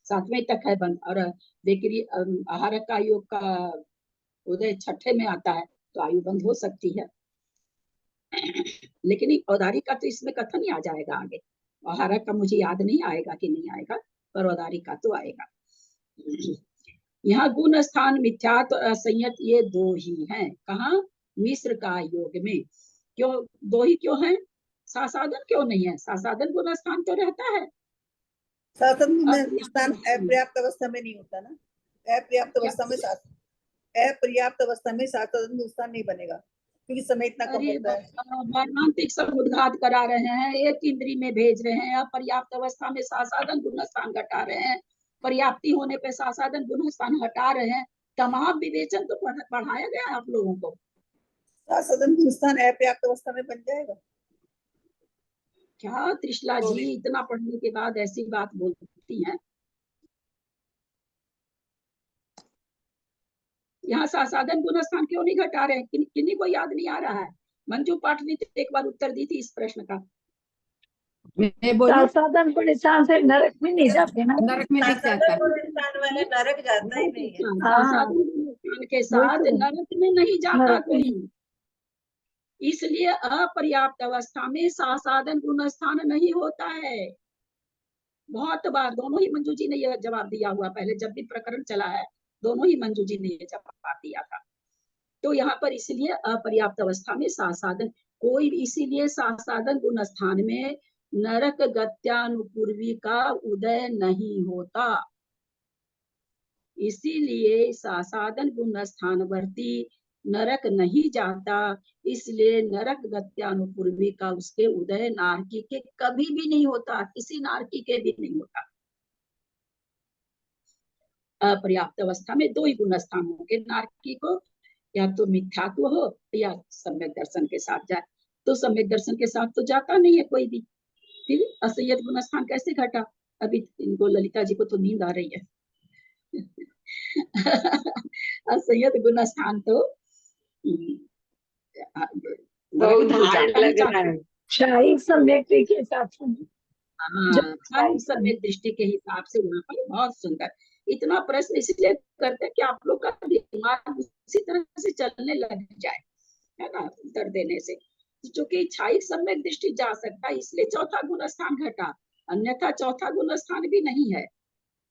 A: 7वें तक है बंद, और बेकरी आहार का योग का उदय 6ठे में आता है, तो आयु बंद हो सकती है। लेकिन औदारी का तो इसमें कथन ही आ जाएगा आगे। आहार का मुझे याद नहीं आएगा कि नहीं आएगा, पर औदारी का तो आएगा। यहाँ गुण स्थान मिथ्यात और असंयत ये 2 ही हैं। कहाँ? मिश्र का योग में। क्यों 2 ही क्यों हैं? सासाधन क्यों नहीं है? सासाधन गुण स्थान तो रहता है।
F: साधन स्थान अपर्याप्त अवस्था में नहीं होता ना। अपर्याप्त अवस्था में अपर्याप्त अवस्था में साधन गुण स्थान नहीं बनेगा, क्योंकि समय इतना कम होता है।
A: वर्णांतिक समुद्घात करा रहे हैं, एक इंद्री में भेज रहे हैं, अपर्याप्त अवस्था में सासाधन गुण स्थान घटा रहे हैं, पर्याप्ति होने पे सासाधन गुण स्थान हटा रहे हैं। तमाम विवेचन तो पढ़ाया गया है आप लोगों को।
F: सासाधन गुण स्थान अपर्याप्त अवस्था में बन जाएगा
A: क्या त्रिशला जी इतना पढ़ने के बाद ऐसी बात बोलती हैं? यहाँ सासाधन गुण स्थान क्यों नहीं घटा रहे हैं? किन्हीं को याद नहीं आ रहा है? मंजू पाटनी तो एक बार उत्तर दी थी इस प्रश्न का।
I: सासाधन गुण स्थान से नरक में नहीं जाते ना,
L: नरक में नहीं जाता।
F: नरक जाता ही नहीं है।
A: सासाधन गुण स्थान के साथ नरक में नहीं जाता कोई, इसलिए अपर्याप्त अवस्था में सासाधन गुण स्थान नहीं होता है। बहुत बार दोनों ही मंजू जी ने यह जवाब दिया हुआ, पहले जब भी प्रकरण चला है दोनों ही मंजू जी ने यह जवाब दिया था। तो यहाँ पर इसलिए अपर्याप्त अवस्था में सासाधन कोई, इसीलिए सासाधन गुण स्थान में नरक गत्यानुपूर्वी का उदय नहीं होता। इसीलिए सासाधन गुण स्थानवर्ती नरक नहीं जाता, इसलिए नरक गत्यानुपूर्वी का उसके उदय नारकी के कभी भी नहीं होता, किसी नारकी के भी नहीं होता। अपर्याप्त अवस्था में 2 ही गुण स्थान होंगे नारकी को, या तो मिथ्यात्व हो या सम्यक दर्शन के साथ जाए। तो सम्यक दर्शन के साथ तो जाता नहीं है कोई भी, फिर असंयत गुण स्थान कैसे घटा? अभी इनको ललिता जी को तो नींद आ रही है। असंयत गुण स्थान तो
M: बहुत हार्ड लग रहा है।
I: शाही सम्यक के साथ
A: सम्यक दृष्टि के हिसाब से यहाँ पर बहुत सुंदर। इतना प्रश्न इसलिए करते हैं कि आप लोग का दिमाग उसी तरह से चलने लग जाए, है ना, उत्तर देने से। चूंकि इच्छाई सम्यक दृष्टि जा सकता है, इसलिए चौथा गुण स्थान घटा, अन्यथा चौथा गुण स्थान भी नहीं है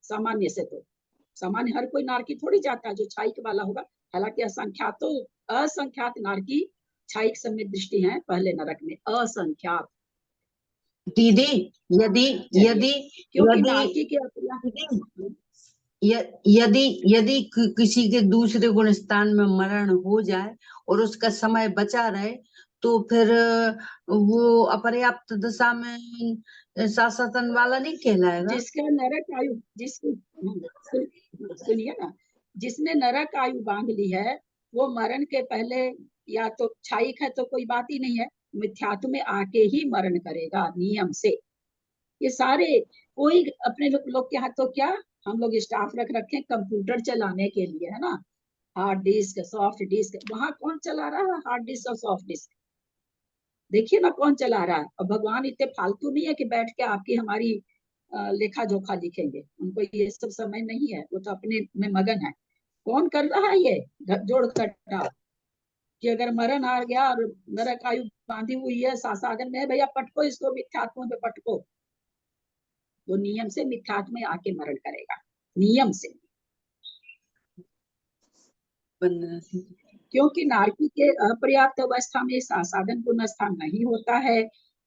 A: सामान्य से। तो सामान्य हर कोई नारकी थोड़ी जाता है जो छाइक वाला होगा। हालांकि असंख्यात नारकी छाइक सम्यक दृष्टि है पहले नरक में, असंख्यात।
G: दीदी यदि यदि यदि किसी के दूसरे गुण स्थान में मरण हो जाए और उसका समय बचा रहे, तो फिर वो अपर्याप्त दशा में सासाधन वाला नहीं कहलाएगा।
A: जिसका नरक आयु, सुनिए ना, जिसने नरक आयु बांध ली है वो मरण के पहले या तो छाइक है तो कोई बात ही नहीं है, मिथ्यात्व में आके ही मरण करेगा नियम से। ये सारे कोई अपने लोग के हाथ तो क्या, हम लोग स्टाफ रखे कंप्यूटर चलाने के लिए, है ना, हार्ड डिस्क सॉफ्ट डिस्क, वहां कौन चला रहा है हार्ड डिस्क और सॉफ्ट डिस्क? देखिए ना कौन चला रहा है। और भगवान इतने फालतू नहीं है कि बैठ के आपकी हमारी लेखा जोखा लिखेंगे, उनको ये सब समय नहीं है, वो तो अपने में मगन है। कौन कर रहा है ये जोड़ घटाव कि अगर मरण आ गया और नरक आयु बांधी हुई है सासाधन में, भैया पटको इसको, मिथ्यात्व में पटको। वो नियम से मिथ्यात्व में आके मरण करेगा, नियम से। क्योंकि नारकी के अपर्याप्त अवस्था में सासाधन गुण स्थान नहीं होता है।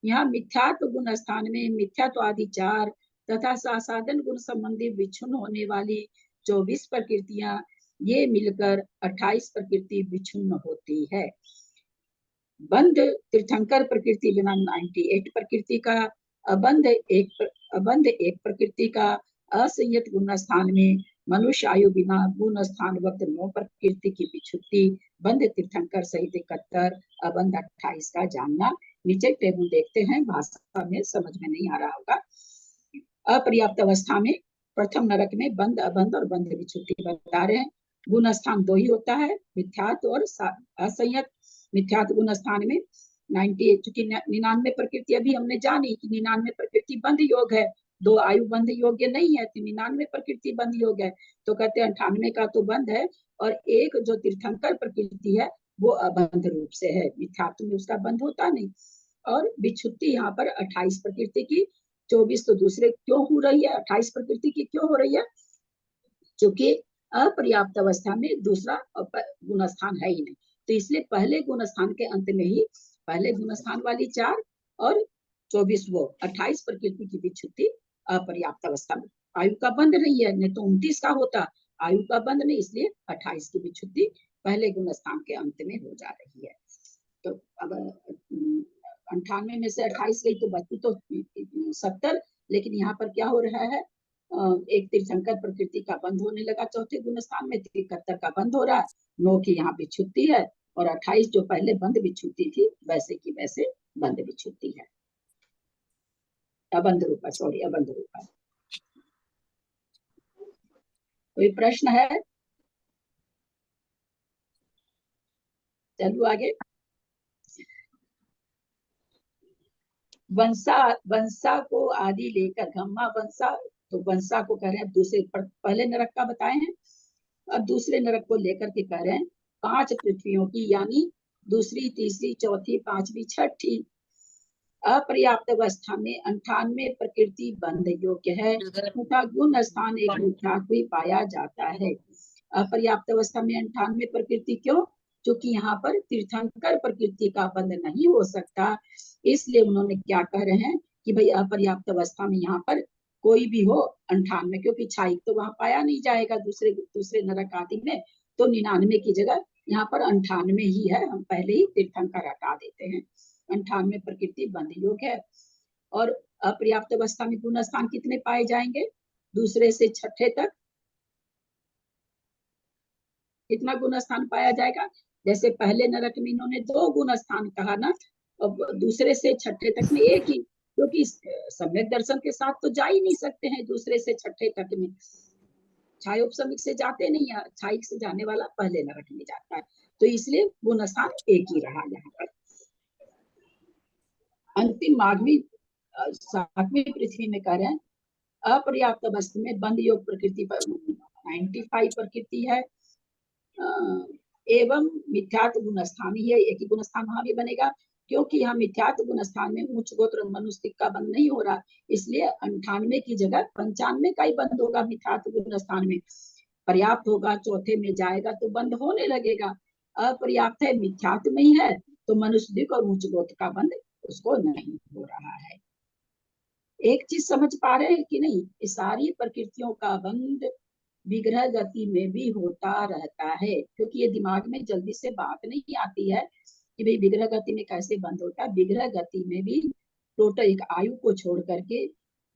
A: यहाँ मिथ्यात्व गुण स्थान में मिथ्यात्व आदि 4 तथा सासाधन गुण संबंधी विच्छिन्न होने वाली 24 प्रकृतियां, ये मिलकर 28 प्रकृति विच्छिन्न होती है। बंध तीर्थंकर प्रकृति बिना 98 प्रकृति का, अबंध एक प्रकृति का, असंयत गुण स्थान में मनुष्य आयु बिना गुण स्थान वक्त 9 प्रकृति की विच्छुत्ति, बंध तीर्थंकर सहित 71, अबंध 28 का जानना। नीचे टेबल देखते हैं, भाषा में समझ में नहीं आ रहा होगा। अपर्याप्त अवस्था में प्रथम नरक में बंध अबंध और बंध विच्छुत्ति बता रहे हैं। गुण स्थान 2 ही होता है, मिथ्यात्व और असंयत। मिथ्यात्व गुण स्थान में 98, चूंकि 99 प्रकृति अभी हमने जानी कि 99 प्रकृति बंध योग है, दो आयु बंध योग्य नहीं है, तो 99 प्रकृति बंध योग्य है। तो कहते हैं 98 का तो बंध है, और एक जो तीर्थंकर प्रकृति है वो अबंध रूप से है, मिथ्यात्व में उसका बंध होता नहीं। और विच्छुत्ति यहाँ पर 28 प्रकृति की, 24 तो दूसरे क्यों हो रही है, 28 प्रकृति की क्यों हो रही है, क्योंकि अपर्याप्त अवस्था में दूसरा गुणस्थान है ही नहीं, तो इसलिए पहले गुणस्थान के अंत में ही पहले गुणस्थान वाली 4 और 24 वो 28 प्रकृति की विच्छुत्ति अपर्याप्त अवस्था में, आयु का बंध नहीं है, नहीं तो 29 का होता, आयु का बंध नहीं, इसलिए 28 की विच्छुत्ति पहले गुणस्थान के अंत में हो जा रही है। तो अब 98 में से 28 गई तो बची तो 70, लेकिन यहाँ पर क्या हो रहा है, एक तीर्थंकर प्रकृति का बंध होने लगा चौथे गुणस्थान में, 73 का बंध हो रहा है, 9 की यहाँ विच्छुत्ति है, और 28 जो पहले बंध विच्छुत्ति थी वैसे की वैसे बंध विच्छुत्ति है, अबंध रूपा, सॉरी अबंध रूपा। कोई प्रश्न है? चलो आगे। वंसा को आदि लेकर घम्मा वंसा, तो वंसा को कह रहे हैं दूसरे, पहले नरक का बताए हैं, अब दूसरे नरक को लेकर के कह रहे हैं 5 पृथ्वियों की, यानी दूसरी, तीसरी, चौथी, 5वीं, 6ठी अपर्याप्त अवस्था में 98 प्रकृति बंध योग्य है तथा गुण स्थान एक मिथ्यात्व ही पाया जाता है। अपर्याप्त अवस्था में 98 प्रकृति क्यों? क्योंकि यहाँ पर तीर्थंकर प्रकृति का बंध नहीं हो सकता, इसलिए उन्होंने क्या कह रहे हैं कि भाई अपर्याप्त अवस्था में यहाँ पर कोई भी हो 98, क्योंकि क्षायिक तो वहां पाया नहीं जाएगा दूसरे नरक आदि में, तो 99 की जगह यहाँ पर 98 ही है, हम पहले ही तीर्थंकर हटा देते हैं, 98 प्रकृति बंध योग्य है। और अपर्याप्त अवस्था में गुण स्थान कितने पाए जाएंगे? दूसरे से छठे तक कितना गुण स्थान पाया जाएगा? जैसे पहले नरक में इन्होंने 2 गुण स्थान कहा ना, अब दूसरे से छठे तक में 1 ही, क्योंकि सम्यक दर्शन के साथ तो जा ही नहीं सकते हैं दूसरे से छठे तक में, छायोपसमिक से जाते नहीं है, छायिक से जाने वाला पहले नरक में जाता है, तो इसलिए गुण स्थान 1 ही रहा यहाँ पर। अंतिम 7वीं पृथ्वी में कह रहे हैं अपर्याप्त अवस्था में बंध योग प्रकृति पर 95 प्रकृति है, एवं मिथ्यात्व गुणस्थान ही है, एक ही गुणस्थान वहां भी बनेगा, क्योंकि यहाँ मिथ्यात्व गुणस्थान में उच्च गोत्र मनुष्य का बंध नहीं हो रहा, इसलिए 98 की जगह 95 का ही बंध होगा मिथ्यात्व गुणस्थान में। पर्याप्त होगा चौथे में जाएगा तो बंध होने लगेगा, अपर्याप्त है मिथ्यात्व में ही है तो मनुष्य और उच्च गोत्र का बंध उसको नहीं हो रहा है। एक चीज समझ पा रहे हैं कि नहीं, इस सारी प्रकृतियों का बंध विग्रह गति में भी होता रहता है, क्योंकि ये दिमाग में जल्दी से बात नहीं आती है कि भाई विग्रह गति में कैसे बंद होता है। विग्रह गति में भी टोटल एक आयु को छोड़ करके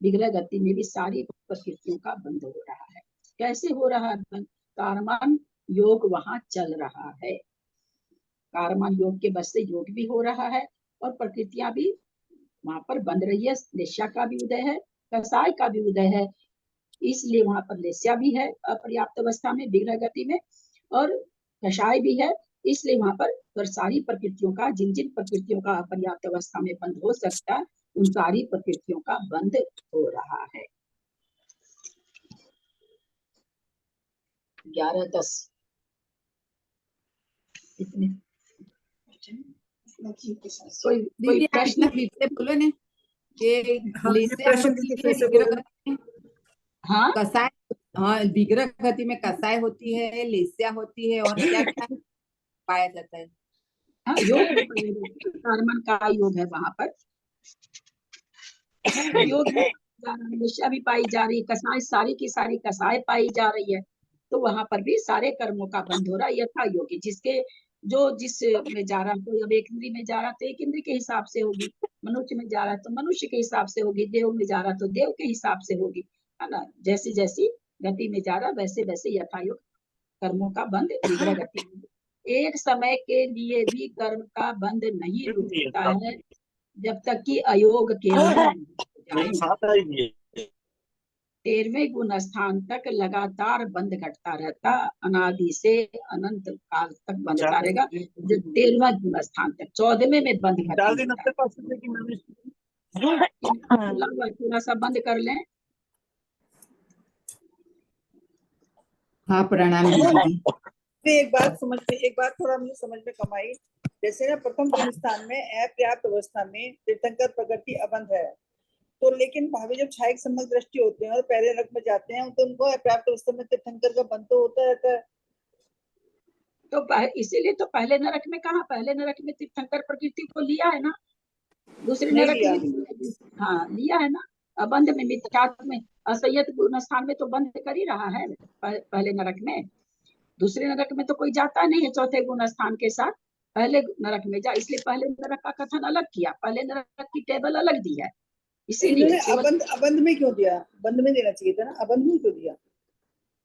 A: विग्रह गति में भी सारी प्रकृतियों का बंद हो रहा है। कैसे हो रहा है? कारमान योग वहां चल रहा है, कारमान योग के बस से योग भी हो रहा है और प्रकृतियां भी वहां पर बंध रही है। लेस्या का भी उदय है, कसाय का भी उदय है, इसलिए वहां पर लेस्या भी है अपर्याप्त अवस्था में विग्रह गति में, और कषाय भी है, इसलिए वहां पर सारी प्रकृतियों का, जिन जिन प्रकृतियों का अपर्याप्त अवस्था में बंद हो सकता है उन सारी प्रकृतियों का बंद हो रहा है। 11:10 इतने कोई प्रश्न
L: बोलो ने ये हाँ कसाय, हाँ विग्रह गति में कसाय होती है, लेस्या होती है, और क्या क्या पाया जाता है?
A: हाँ योग कारमन का योग है वहां पर, योग है, लेस्या भी पाई जा रही है, कसाय सारी की सारी कसाय पाई जा रही है, तो वहां पर भी सारे कर्मों का बंद हो रहा है। यथा योगी जिसके जो जिस में जा रहा है, कोई अब एक इंद्री में जा रहा तो एक इंद्री के हिसाब से होगी, मनुष्य में जा रहा है तो मनुष्य के हिसाब से होगी, देव में जा रहा तो देव के हिसाब से होगी, है ना। जैसी जैसी गति में जा रहा वैसे वैसे यथायोग कर्मों का बंद विग्रह गति में। एक समय के लिए भी कर्म का बंध नहीं रुकता है जब तक कि अयोग के 13वें गुण स्थान तक लगातार बंद घटता रहता, अनादि से अनंत काल तक बनता रहेगा। जो 13वां गुण स्थान तक 14वें में बंद घटता, थोड़ा सा बंद कर लें,
L: हाँ प्रणाम दीदी।
F: फिर एक बात थोड़ा मुझे समझ में कम आई। जैसे ना प्रथम गुणस्थान में अपर्याप्त अवस्था में तीर्थंकर प्रकृति अबंध है, तो लेकिन भाभी जब छायक सम्यक दृष्टि होते हैं और पहले नरक में जाते हैं तो उनको अपर्याप्त अवस्था में तीर्थंकर का बंध तो होता रहता है।
A: तो इसीलिए तो पहले नरक में कहा, पहले नरक में तीर्थंकर प्रकृति को लिया है ना, दूसरे
F: नहीं
A: नरक
F: लिया।
A: में हाँ लिया है ना। अबंध में, मिथ्यात्व में, असंयत गुण स्थान में तो बंध कर ही रहा है पहले नरक में। दूसरे नरक में तो कोई जाता नहीं है चौथे गुण स्थान के साथ, पहले नरक में जा, इसलिए पहले नरक का कथन अलग किया, पहले नरक की टेबल अलग दी है, इसीलिए
F: अबंध में क्यों दिया? बंध में देना चाहिए था ना, अबंध में क्यों दिया?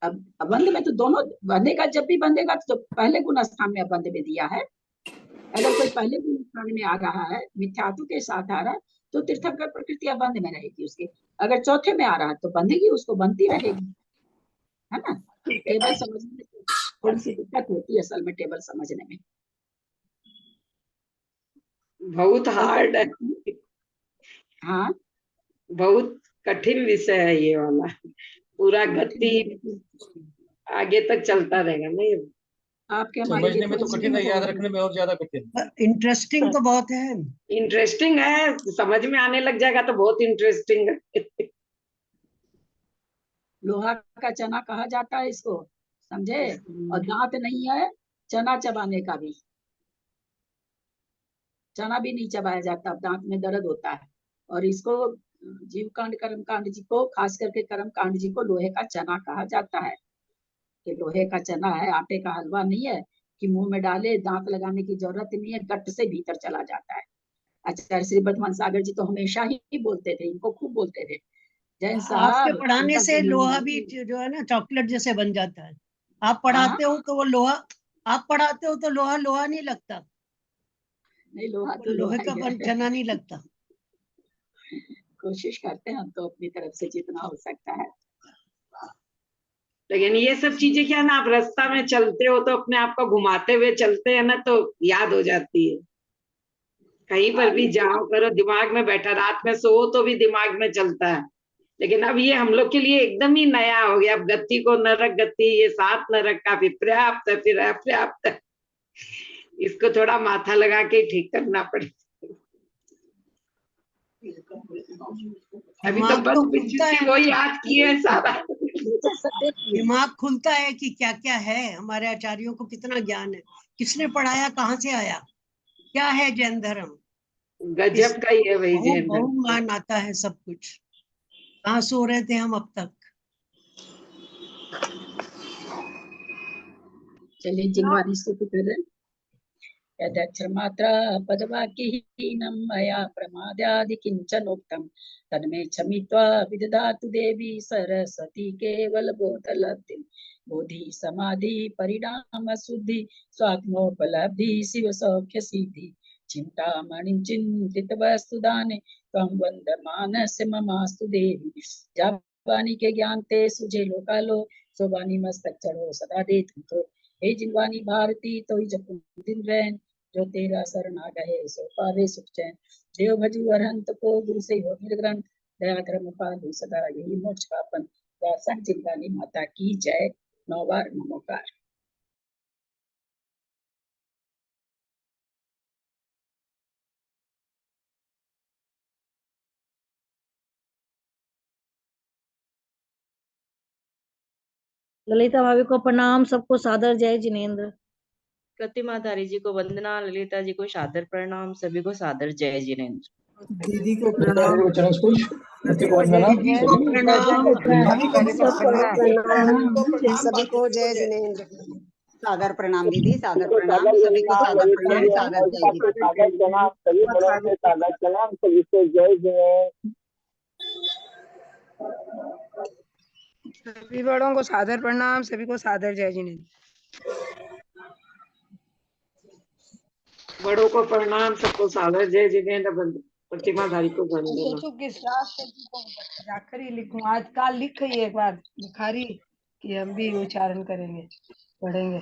A: अब अबंध में तो दोनों बंधेगा, जब भी बंधेगा तो पहले गुण स्थान में अबंध में दिया है। अगर कोई पहले गुण स्थान में आ रहा है, मिथ्यात्व के साथ आ रहा है, तो तीर्थंकर प्रकृति अबंध में रहेगी उसके। अगर चौथे में आ रहा है तो बंधेगी, उसको बनती रहेगी, है ना। टेबल समझने में थोड़ी सी दिक्कत होती है असल में, टेबल समझने में
M: बहुत हार्ड है।
A: हाँ
M: बहुत कठिन विषय है ये वाला, पूरा गति आगे तक चलता रहेगा। नहीं
A: आपके
E: समझने में तो कठिन है, याद रखने में और ज्यादा कठिन।
H: इंटरेस्टिंग तो बहुत है।
M: इंटरेस्टिंग है, समझ में आने लग जाएगा तो बहुत इंटरेस्टिंग है।
A: लोहा का चना कहा जाता है इसको, समझे। और दांत नहीं है चना चबाने का भी, चना भी नहीं चबाया जाता, दांत में दर्द होता है। और इसको जीव कांड कर्म कांड जी को, खास करके कर्म कांड जी को लोहे का चना कहा जाता है, कि लोहे का चना है, आटे का हलवा नहीं है कि मुंह में डाले, दांत लगाने की जरूरत नहीं है, गट से भीतर चला जाता है। आचार्य श्री बर्धमान सागर जी तो हमेशा ही बोलते थे, इनको खूब बोलते थे, जैन
H: आपके
A: साहब
H: पढ़ाने से लोहा भी जो है ना चॉकलेट जैसे बन जाता है। आप पढ़ाते हो तो वो लोहा, आप पढ़ाते हो तो लोहा लोहा नहीं लगता,
A: नहीं लोहा तो
H: लोहे
A: लोहा
H: का
A: ही
H: बन
A: है।
H: चना नहीं लगता।
A: कोशिश करते हैं हम तो अपनी तरफ से जितना हो सकता है।
M: लेकिन ये सब चीजें क्या ना, आप रास्ता में चलते हो तो अपने आप को घुमाते हुए चलते हैं ना, तो याद हो जाती है। कहीं पर भी जाओ करो, दिमाग में बैठा, रात में सो तो भी दिमाग में चलता है। लेकिन अब ये हम लोग के लिए एकदम ही नया हो गया। अब गति को नरक गति, ये 7 नरक काफी पर्याप्त है, फिर अपर्याप्त है, इसको थोड़ा माथा लगा के ठीक करना पड़ेगा। अभी तो बंद बिच्छू वो याद किए हैं सारा।
H: दिमाग खुलता है कि क्या क्या है, हमारे आचार्यों को कितना ज्ञान है, किसने पढ़ाया, कहाँ से आया, क्या है जैन धर्म।
M: गजब का ही है भाई जैन
H: बहुत
M: धर्म।
H: मान आता है सब कुछ। कहाँ सो रहे थे हम अब तक।
A: चलिए जिनवानी स्तुति करें। यदक्षरमात्रा पदवाक्यहीनं मया प्रमादादि किंचनोक्तं तन्मे क्षमित्वा विदधातु देवी सरस्वती केवलबोधलब्धिं। बोधि समाधि परिणाम शुद्धि स्वात्मोपलब्धि शिव सौख्य सिद्धि। चिंतामणिं चिंतित वस्तुदाने त्वं वन्दमानस्य ममास्तु देवी। जापानी के ज्ञान ते सुझे लोकालो, सोबानी मस्तक चढ़ो सदा दे तुम तो। हे जिनवानी भारती तो ही जपू दिन रैन, जो तेरा शरणा गए सो पावे सुख चैन। देव भजु अरहंत को गुरु से हो निर्ग्रंथ, दया धर्म पालु सदा यही मोक्ष पापन। व्यासक जिनवानी माता की जय। 9 बार नमोकार।
O: ललिता भाभी को प्रणाम, सबको सादर जय जिनेन्द्र।
N: प्रतिमा धारी जी को वंदना, ललिता जी को सादर प्रणाम, सभी को सादर जय जिनेन्द्र।
L: दीदी को प्रणाम।
P: सभी को जय जिनेन्द्र। सादर प्रणाम दीदी, सादर प्रणाम, सभी को सादर प्रणाम, सादर जय
Q: सभी बड़ों को सादर प्रणाम, सभी को सादर जय जिनेन्द्र।
M: बड़ों को प्रणाम, सबको सादर जय जिनेन्द्र। प्रतिमा धारी को वंदना।
Q: जाखरी लिखूं, आज काल लिख ही एक बार बुखारी कि हम भी उच्चारण करेंगे, पढ़ेंगे।